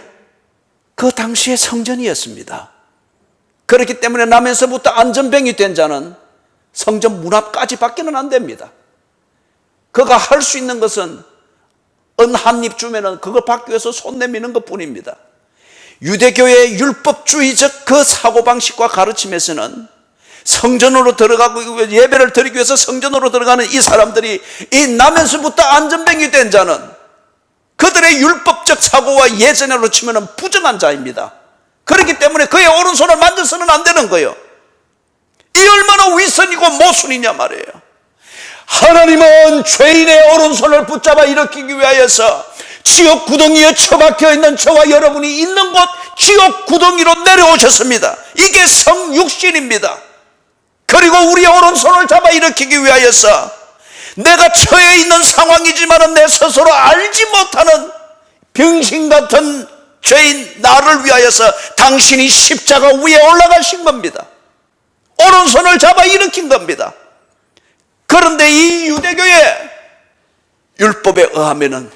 그 당시의 성전이었습니다. 그렇기 때문에 남에서부터 안전병이 된 자는 성전 문 앞까지 밖에는 안 됩니다. 그가 할 수 있는 것은 은 한 입 주면은 그걸 받기 위해서 손 내미는 것 뿐입니다. 유대교의 율법주의적 그 사고방식과 가르침에서는 성전으로 들어가고 예배를 드리기 위해서 성전으로 들어가는 이 사람들이 이 남에서부터 안전병이 된 자는 그들의 율법적 사고와 예전으로 치면 부정한 자입니다. 그렇기 때문에 그의 오른손을 만져서는 안 되는 거예요. 이 얼마나 위선이고 모순이냐 말이에요. 하나님은 죄인의 오른손을 붙잡아 일으키기 위하여서 지옥 구덩이에 처박혀 있는 저와 여러분이 있는 곳 지옥 구덩이로 내려오셨습니다. 이게 성육신입니다. 그리고 우리의 오른손을 잡아 일으키기 위하여서 내가 처해 있는 상황이지만 내 스스로 알지 못하는 병신 같은 죄인 나를 위하여서 당신이 십자가 위에 올라가신 겁니다. 오른손을 잡아 일으킨 겁니다. 그런데 이 유대교의 율법에 의하면은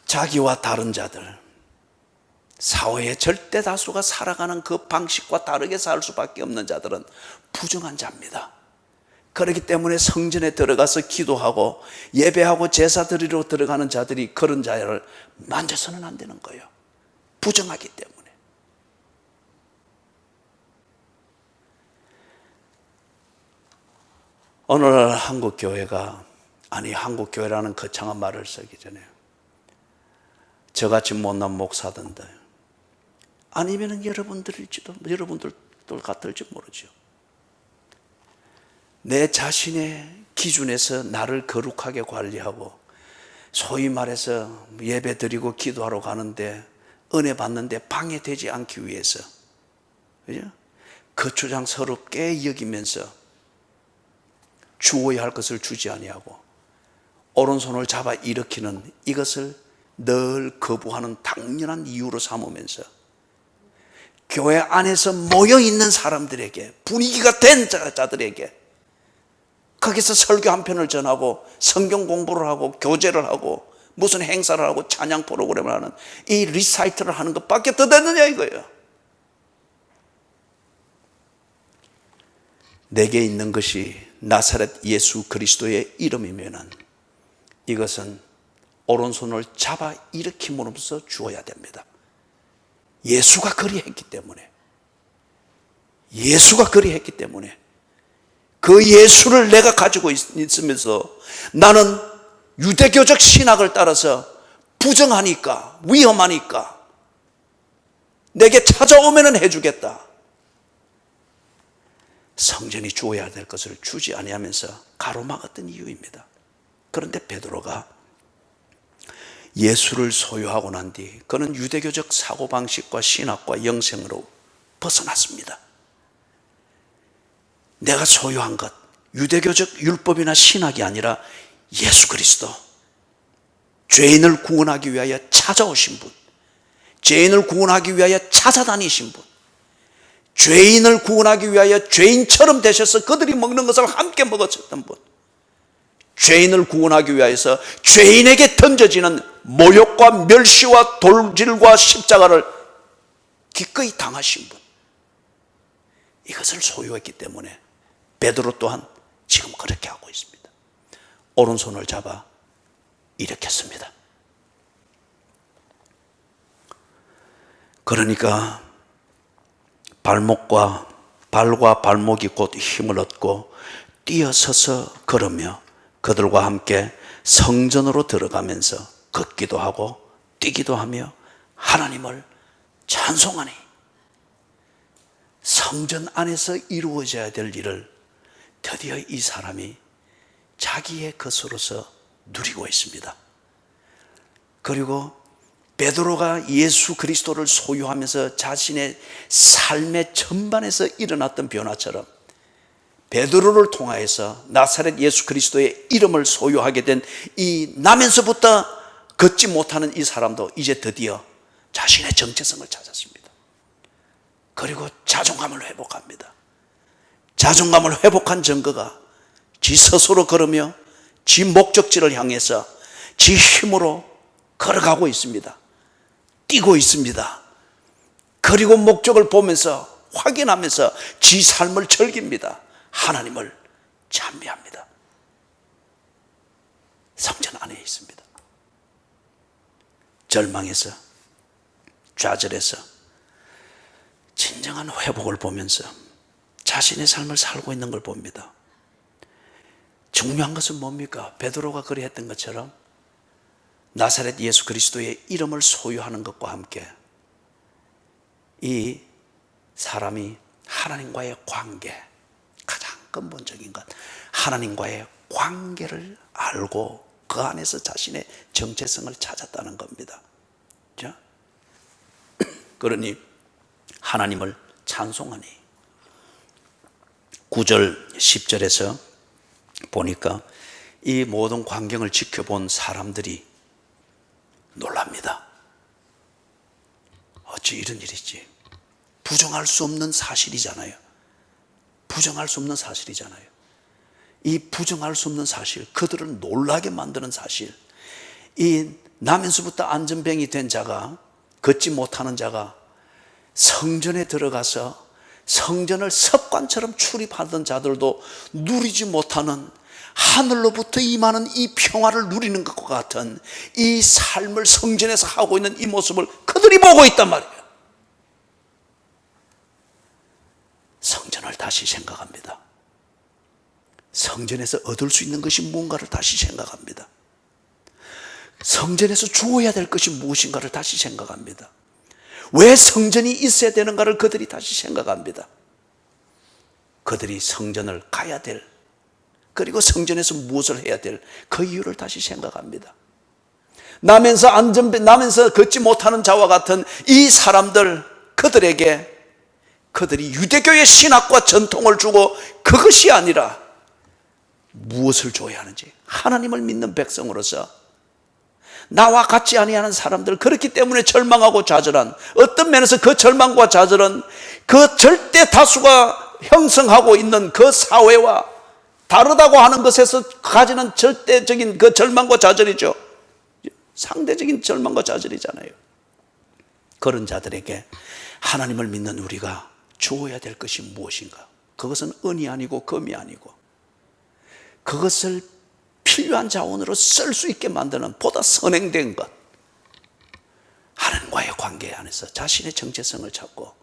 자기와 다른 자들, 사회의 절대 다수가 살아가는 그 방식과 다르게 살 수밖에 없는 자들은 부정한 자입니다. 그렇기 때문에 성전에 들어가서 기도하고 예배하고 제사 드리러 들어가는 자들이 그런 자를 만져서는 안 되는 거예요. 부정하기 때문에. 오늘날 한국교회가, 아니 한국교회라는 거창한 말을 쓰기 전에 저같이 못난 목사던데, 아니면 여러분들일지도, 여러분들 같을지 모르죠. 내 자신의 기준에서 나를 거룩하게 관리하고 소위 말해서 예배 드리고 기도하러 가는데 은혜 받는데 방해되지 않기 위해서, 그죠? 거추장스럽게 여기면서 주어야 할 것을 주지 아니하고 오른손을 잡아 일으키는 이것을 늘 거부하는 당연한 이유로 삼으면서 교회 안에서 모여있는 사람들에게, 분위기가 된 자들에게 거기서 설교 한 편을 전하고 성경 공부를 하고 교제를 하고 무슨 행사를 하고 찬양 프로그램을 하는 이 리사이트를 하는 것밖에 더 되느냐 이거예요. 내게 있는 것이 나사렛 예수 그리스도의 이름이면은 이것은 오른손을 잡아 일으킴으로써 주어야 됩니다. 예수가 그리했기 때문에, 예수가 그리했기 때문에 그 예수를 내가 가지고 있으면서 나는 유대교적 신학을 따라서 부정하니까, 위험하니까 내게 찾아오면은 해주겠다. 성전이 주어야 될 것을 주지 아니하면서 가로막았던 이유입니다. 그런데 베드로가 예수를 소유하고 난 뒤 그는 유대교적 사고방식과 신학과 영생으로 벗어났습니다. 내가 소유한 것, 유대교적 율법이나 신학이 아니라 예수 그리스도, 죄인을 구원하기 위하여 찾아오신 분, 죄인을 구원하기 위하여 찾아다니신 분, 죄인을 구원하기 위하여 죄인처럼 되셔서 그들이 먹는 것을 함께 먹었었던 분, 죄인을 구원하기 위하여서 죄인에게 던져지는 모욕과 멸시와 돌질과 십자가를 기꺼이 당하신 분, 이것을 소유했기 때문에 베드로 또한 지금 그렇게 하고 있습니다. 오른손을 잡아 일으켰습니다. 그러니까 발과 발목이 곧 힘을 얻고 뛰어서서 걸으며 그들과 함께 성전으로 들어가면서 걷기도 하고 뛰기도 하며 하나님을 찬송하니, 성전 안에서 이루어져야 될 일을 드디어 이 사람이 자기의 것으로서 누리고 있습니다. 그리고 베드로가 예수 그리스도를 소유하면서 자신의 삶의 전반에서 일어났던 변화처럼 베드로를 통하여서 나사렛 예수 그리스도의 이름을 소유하게 된 이 나면서부터 걷지 못하는 이 사람도 이제 드디어 자신의 정체성을 찾았습니다. 그리고 자존감을 회복합니다. 자존감을 회복한 증거가 지 스스로 걸으며 지 목적지를 향해서 지 힘으로 걸어가고 있습니다. 뛰고 있습니다. 그리고 목적을 보면서 확인하면서 지 삶을 즐깁니다. 하나님을 찬미합니다. 성전 안에 있습니다. 절망에서, 좌절해서 진정한 회복을 보면서 자신의 삶을 살고 있는 걸 봅니다. 중요한 것은 뭡니까? 베드로가 그리했던 것처럼 나사렛 예수 그리스도의 이름을 소유하는 것과 함께 이 사람이 하나님과의 관계, 가장 근본적인 것, 하나님과의 관계를 알고 그 안에서 자신의 정체성을 찾았다는 겁니다. 자, 그러니 하나님을 찬송하니 9절 10절에서 보니까 이 모든 광경을 지켜본 사람들이 놀랍니다. 어찌 이런 일이 있지? 부정할 수 없는 사실이잖아요. 부정할 수 없는 사실이잖아요. 이 부정할 수 없는 사실, 그들을 놀라게 만드는 사실, 이 나면서부터 안전병이 된 자가, 걷지 못하는 자가 성전에 들어가서 성전을 습관처럼 출입하던 자들도 누리지 못하는 하늘로부터 임하는 이 평화를 누리는 것과 같은 이 삶을 성전에서 하고 있는 이 모습을 그들이 보고 있단 말이에요. 성전을 다시 생각합니다. 성전에서 얻을 수 있는 것이 무언가를 다시 생각합니다. 성전에서 주어야 될 것이 무엇인가를 다시 생각합니다. 왜 성전이 있어야 되는가를 그들이 다시 생각합니다. 그들이 성전을 가야 될, 그리고 성전에서 무엇을 해야 될 그 이유를 다시 생각합니다. 나면서 걷지 못하는 자와 같은 이 사람들, 그들에게 그들이 유대교의 신학과 전통을 주고 그것이 아니라 무엇을 줘야 하는지, 하나님을 믿는 백성으로서 나와 같지 아니하는 사람들, 그렇기 때문에 절망하고 좌절한, 어떤 면에서 그 절망과 좌절은 그 절대 다수가 형성하고 있는 그 사회와 다르다고 하는 것에서 가지는 절대적인 그 절망과 좌절이죠. 상대적인 절망과 좌절이잖아요. 그런 자들에게 하나님을 믿는 우리가 주어야 될 것이 무엇인가? 그것은 은이 아니고 금이 아니고, 그것을 필요한 자원으로 쓸 수 있게 만드는 보다 선행된 것, 하나님과의 관계 안에서 자신의 정체성을 찾고,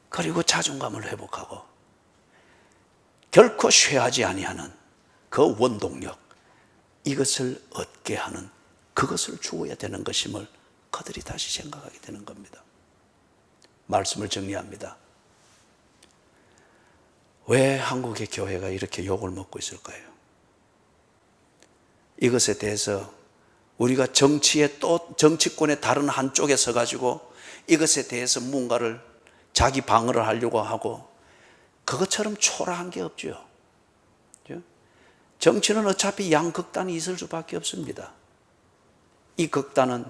그리고 자존감을 회복하고 결코 쇠하지 아니하는 그 원동력, 이것을 얻게 하는, 그것을 주어야 되는 것임을 그들이 다시 생각하게 되는 겁니다. 말씀을 정리합니다. 왜 한국의 교회가 이렇게 욕을 먹고 있을까요? 이것에 대해서 우리가 정치권의 다른 한쪽에 서가지고 이것에 대해서 뭔가를 자기 방어를 하려고 하고, 그것처럼 초라한 게 없죠. 정치는 어차피 양극단이 있을 수밖에 없습니다. 이 극단은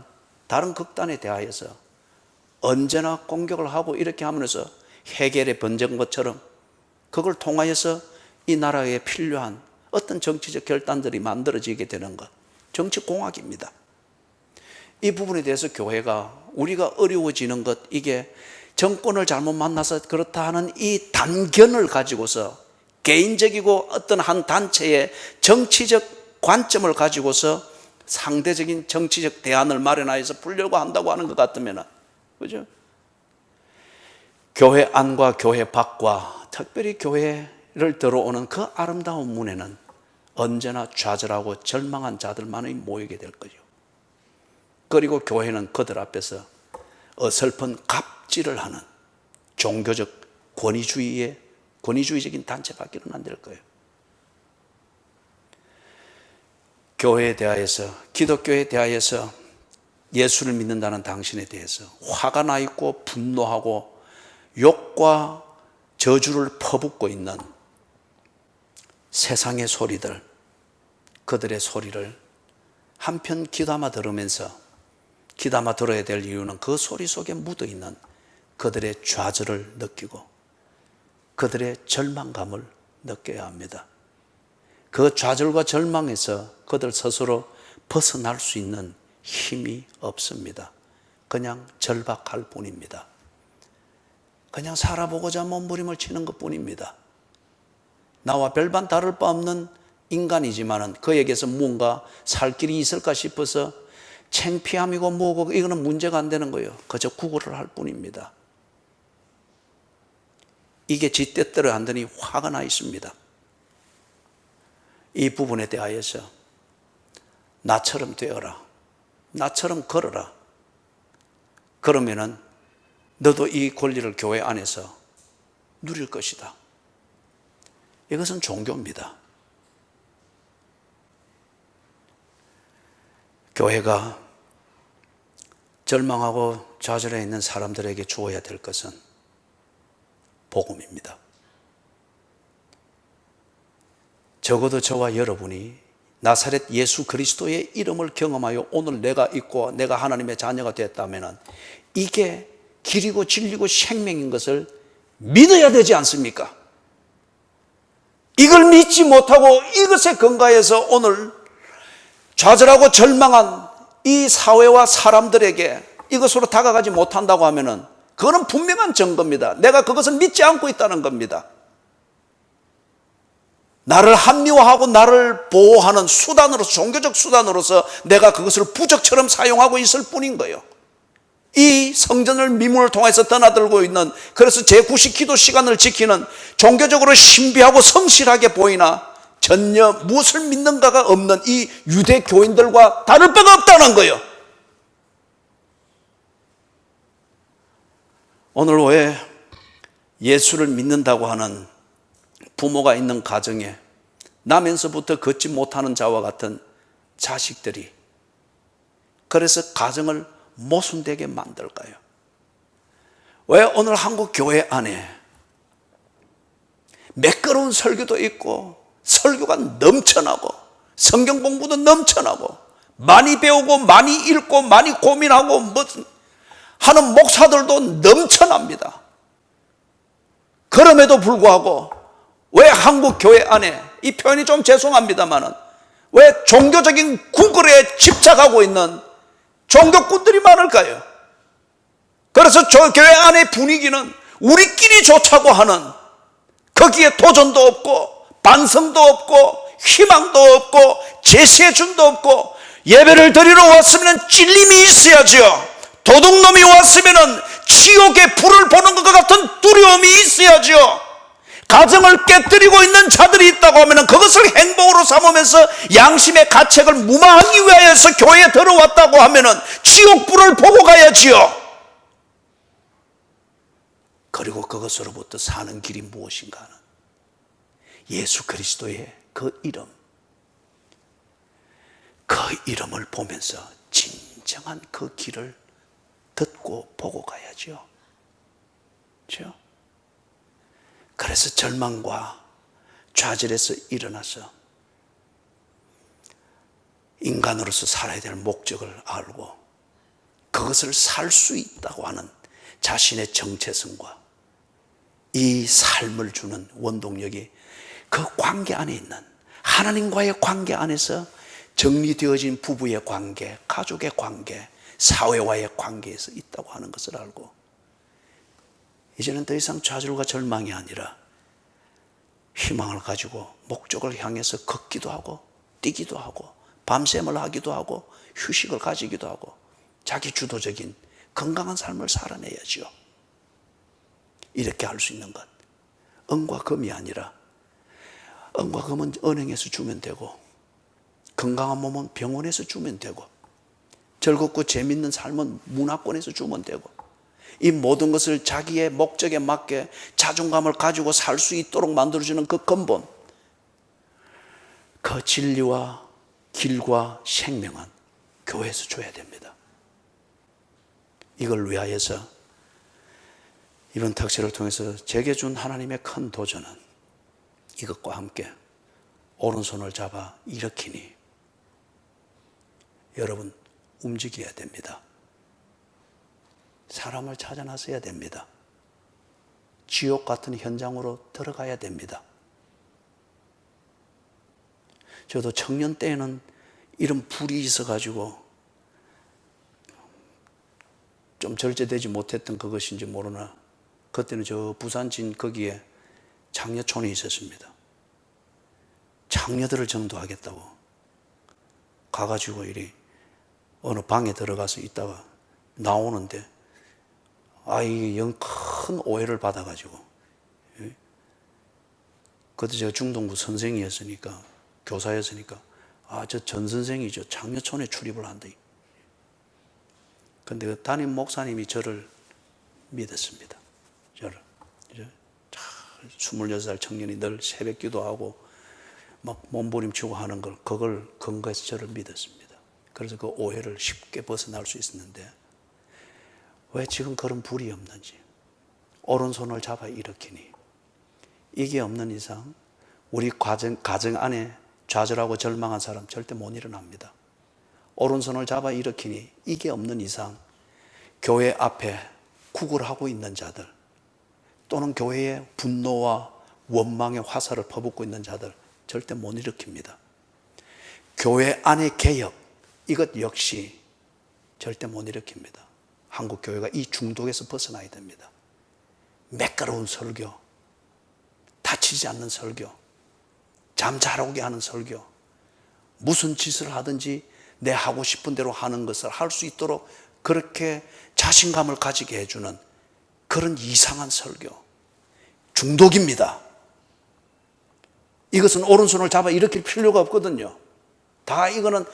다른 극단에 대하여서 언제나 공격을 하고 이렇게 하면서 해겔의 번진 것처럼 그걸 통하여서 이 나라에 필요한 어떤 정치적 결단들이 만들어지게 되는 것, 정치공학입니다. 이 부분에 대해서 교회가, 우리가 어려워지는 것, 이게 정권을 잘못 만나서 그렇다 하는 이 단견을 가지고서, 개인적이고 어떤 한 단체의 정치적 관점을 가지고서 상대적인 정치적 대안을 마련하여서 풀려고 한다고 하는 것 같으면, 그죠? 교회 안과 교회 밖과 특별히 교회를 들어오는 그 아름다운 문에는 언제나 좌절하고 절망한 자들만이 모이게 될 거죠. 그리고 교회는 그들 앞에서 어설픈 갑질을 하는 종교적 권위주의적인 단체밖에는 안 될 거예요. 교회에 대하여서, 기독교에 대하여서, 예수를 믿는다는 당신에 대해서 화가 나 있고 분노하고 욕과 저주를 퍼붓고 있는 세상의 소리들, 그들의 소리를 한편 귀담아 들으면서, 귀담아 들어야 될 이유는 그 소리 속에 묻어있는 그들의 좌절을 느끼고 그들의 절망감을 느껴야 합니다. 그 좌절과 절망에서 그들 스스로 벗어날 수 있는 힘이 없습니다. 그냥 절박할 뿐입니다. 그냥 살아보고자 몸부림을 치는 것 뿐입니다. 나와 별반 다를 바 없는 인간이지만은 그에게서 뭔가 살 길이 있을까 싶어서 창피함이고 뭐고 이거는 문제가 안 되는 거예요. 그저 구걸을 할 뿐입니다. 이게 지 뜻대로 안 되니 화가 나 있습니다. 이 부분에 대하여서 나처럼 되어라, 나처럼 걸어라. 그러면은 너도 이 권리를 교회 안에서 누릴 것이다. 이것은 종교입니다. 교회가 절망하고 좌절해 있는 사람들에게 주어야 될 것은 복음입니다. 적어도 저와 여러분이 나사렛 예수 그리스도의 이름을 경험하여 오늘 내가 있고 내가 하나님의 자녀가 되었다면 이게 길이고 진리고 생명인 것을 믿어야 되지 않습니까? 이걸 믿지 못하고 이것에 근거해서 오늘 좌절하고 절망한 이 사회와 사람들에게 이것으로 다가가지 못한다고 하면은 그거는 분명한 증거입니다. 내가 그것을 믿지 않고 있다는 겁니다. 나를 합리화하고 나를 보호하는 수단으로서, 종교적 수단으로서 내가 그것을 부적처럼 사용하고 있을 뿐인 거예요. 이 성전을 미문을 통해서 떠나들고 있는, 그래서 제9시 기도 시간을 지키는 종교적으로 신비하고 성실하게 보이나 전혀 무엇을 믿는가가 없는 이 유대 교인들과 다를 바가 없다는 거예요. 오늘 왜 예수를 믿는다고 하는 부모가 있는 가정에 나면서부터 걷지 못하는 자와 같은 자식들이 그래서 가정을 모순되게 만들까요? 왜 오늘 한국 교회 안에 매끄러운 설교도 있고 설교가 넘쳐나고 성경 공부도 넘쳐나고 많이 배우고 많이 읽고 많이 고민하고 하는 목사들도 넘쳐납니다. 그럼에도 불구하고 왜 한국 교회 안에, 이 표현이 좀 죄송합니다만은, 왜 종교적인 구걸에 집착하고 있는 종교꾼들이 많을까요? 그래서 저 교회 안의 분위기는 우리끼리 좋자고 하는, 거기에 도전도 없고 반성도 없고 희망도 없고 제세준도 없고, 예배를 드리러 왔으면 찔림이 있어야죠. 도둑놈이 왔으면 지옥의 불을 보는 것 같은 두려움이 있어야죠. 가정을 깨뜨리고 있는 자들이 있다고 하면 그것을 행복으로 삼으면서 양심의 가책을 무마하기 위해서 교회에 들어왔다고 하면 지옥불을 보고 가야지요. 그리고 그것으로부터 사는 길이 무엇인가 하는 예수 그리스도의 그 이름, 그 이름을 보면서 진정한 그 길을 듣고 보고 가야죠. 그렇죠? 그래서 절망과 좌절에서 일어나서 인간으로서 살아야 될 목적을 알고 그것을 살 수 있다고 하는 자신의 정체성과 이 삶을 주는 원동력이 그 관계 안에 있는 하나님과의 관계 안에서 정리되어진 부부의 관계, 가족의 관계, 사회와의 관계에서 있다고 하는 것을 알고 이제는 더 이상 좌절과 절망이 아니라 희망을 가지고 목적을 향해서 걷기도 하고 뛰기도 하고 밤샘을 하기도 하고 휴식을 가지기도 하고 자기 주도적인 건강한 삶을 살아내야지요. 이렇게 할 수 있는 것, 은과 금이 아니라, 은과 금은 은행에서 주면 되고 건강한 몸은 병원에서 주면 되고 즐겁고 재밌는 삶은 문화권에서 주면 되고, 이 모든 것을 자기의 목적에 맞게 자존감을 가지고 살 수 있도록 만들어주는 그 근본, 그 진리와 길과 생명은 교회에서 줘야 됩니다. 이걸 위하여서 이번 특세를 통해서 제게 준 하나님의 큰 도전은 이것과 함께 오른손을 잡아 일으키니 여러분 움직여야 됩니다. 사람을 찾아 나서야 됩니다. 지옥 같은 현장으로 들어가야 됩니다. 저도 청년 때에는 이런 불이 있어가지고 좀 절제되지 못했던 그것인지 모르나 그때는 저 부산진 거기에 장려촌이 있었습니다. 장녀들을 전도하겠다고 가가지고 이리 어느 방에 들어가서 있다가 나오는데 이게 영 큰 오해를 받아가지고, 그때 제가 중동부 선생이었으니까, 교사였으니까 저 전 선생이죠, 장려촌에 출입을 한다. 근데 그 담임 목사님이 저를 믿었습니다. 저를 26살 청년이 늘 새벽 기도하고 막 몸부림치고 하는 걸, 그걸 근거해서 저를 믿었습니다. 그래서 그 오해를 쉽게 벗어날 수 있었는데 왜 지금 그런 불이 없는지, 오른손을 잡아 일으키니, 이게 없는 이상 우리 가정 안에 좌절하고 절망한 사람 절대 못 일어납니다. 오른손을 잡아 일으키니, 이게 없는 이상 교회 앞에 구걸하고 있는 자들, 또는 교회에 분노와 원망의 화살을 퍼붓고 있는 자들 절대 못 일으킵니다. 교회 안의 개혁, 이것 역시 절대 못 일으킵니다. 한국 교회가 이 중독에서 벗어나야 됩니다. 매끄러운 설교, 다치지 않는 설교, 잠 잘 오게 하는 설교, 무슨 짓을 하든지 내 하고 싶은 대로 하는 것을 할 수 있도록 그렇게 자신감을 가지게 해주는 그런 이상한 설교, 중독입니다. 이것은 오른손을 잡아 일으킬 필요가 없거든요. 다 이거는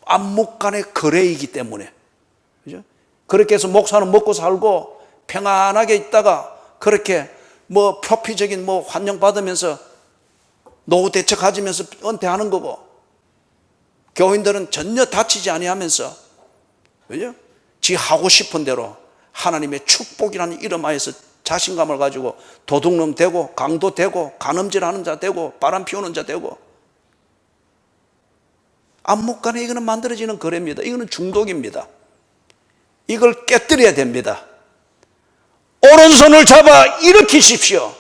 안목 간의 거래이기 때문에, 그죠? 그렇게 해서 목사는 먹고 살고 평안하게 있다가 그렇게 표피적인 환영 받으면서 노후 대책 가지면서 은퇴하는 거고, 교인들은 전혀 다치지 아니하면서, 그죠? 지 하고 싶은 대로 하나님의 축복이라는 이름 하에서 자신감을 가지고 도둑놈 되고, 강도 되고, 간음질하는 자 되고, 바람 피우는 자 되고, 안목간에 이거는 만들어지는 거래입니다. 이거는 중독입니다. 이걸 깨뜨려야 됩니다. 오른손을 잡아 일으키십시오.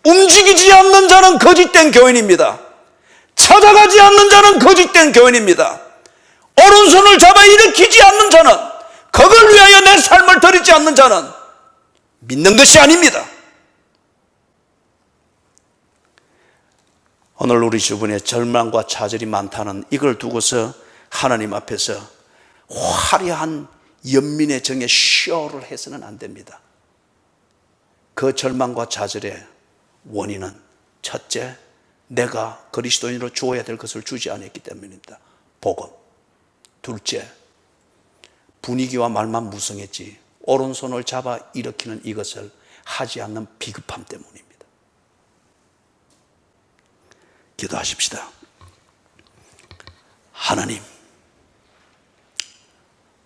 움직이지 않는 자는 거짓된 교인입니다. 찾아가지 않는 자는 거짓된 교인입니다. 오른손을 잡아 일으키지 않는 자는, 그걸 위하여 내 삶을 드리지 않는 자는 믿는 것이 아닙니다. 오늘 우리 주변에 절망과 좌절이 많다는 이걸 두고서 하나님 앞에서 화려한 연민의 정에 쇼를 해서는 안 됩니다. 그 절망과 좌절의 원인은 첫째, 내가 그리스도인으로 주어야 될 것을 주지 않았기 때문입니다. 복음. 둘째, 분위기와 말만 무성했지 오른손을 잡아 일으키는 이것을 하지 않는 비급함 때문입니다. 기도하십시다. 하나님,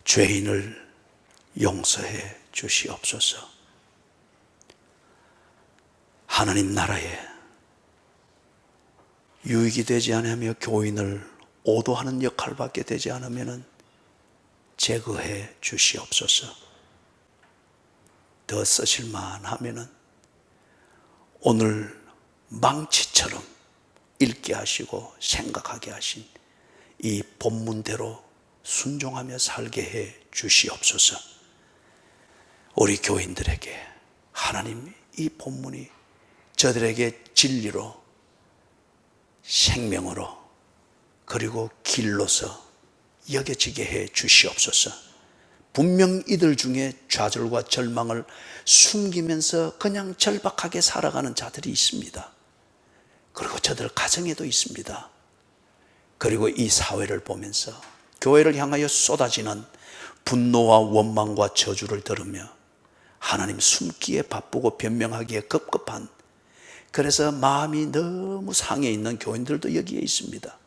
죄인을 용서해 주시옵소서. 하나님 나라에 유익이 되지 않으며 교인을 오도하는 역할밖에 되지 않으면 제거해 주시옵소서. 더 쓰실만 하면 오늘 망치처럼 읽게 하시고 생각하게 하신 이 본문대로 순종하며 살게 해 주시옵소서. 우리 교인들에게 하나님 이 본문이 저들에게 진리로, 생명으로, 그리고 길로서 여겨지게 해 주시옵소서. 분명 이들 중에 좌절과 절망을 숨기면서 그냥 절박하게 살아가는 자들이 있습니다. 그리고 저들 가정에도 있습니다. 그리고 이 사회를 보면서 교회를 향하여 쏟아지는 분노와 원망과 저주를 들으며 하나님 숨기에 바쁘고 변명하기에 급급한, 그래서 마음이 너무 상해 있는 교인들도 여기에 있습니다.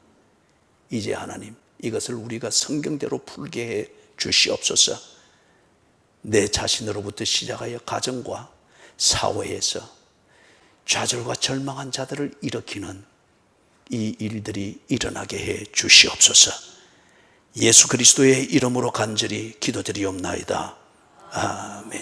이제 하나님 이것을 우리가 성경대로 풀게 해 주시옵소서. 내 자신으로부터 시작하여 가정과 사회에서 좌절과 절망한 자들을 일으키는 이 일들이 일어나게 해 주시옵소서. 예수 그리스도의 이름으로 간절히 기도드리옵나이다. 아멘.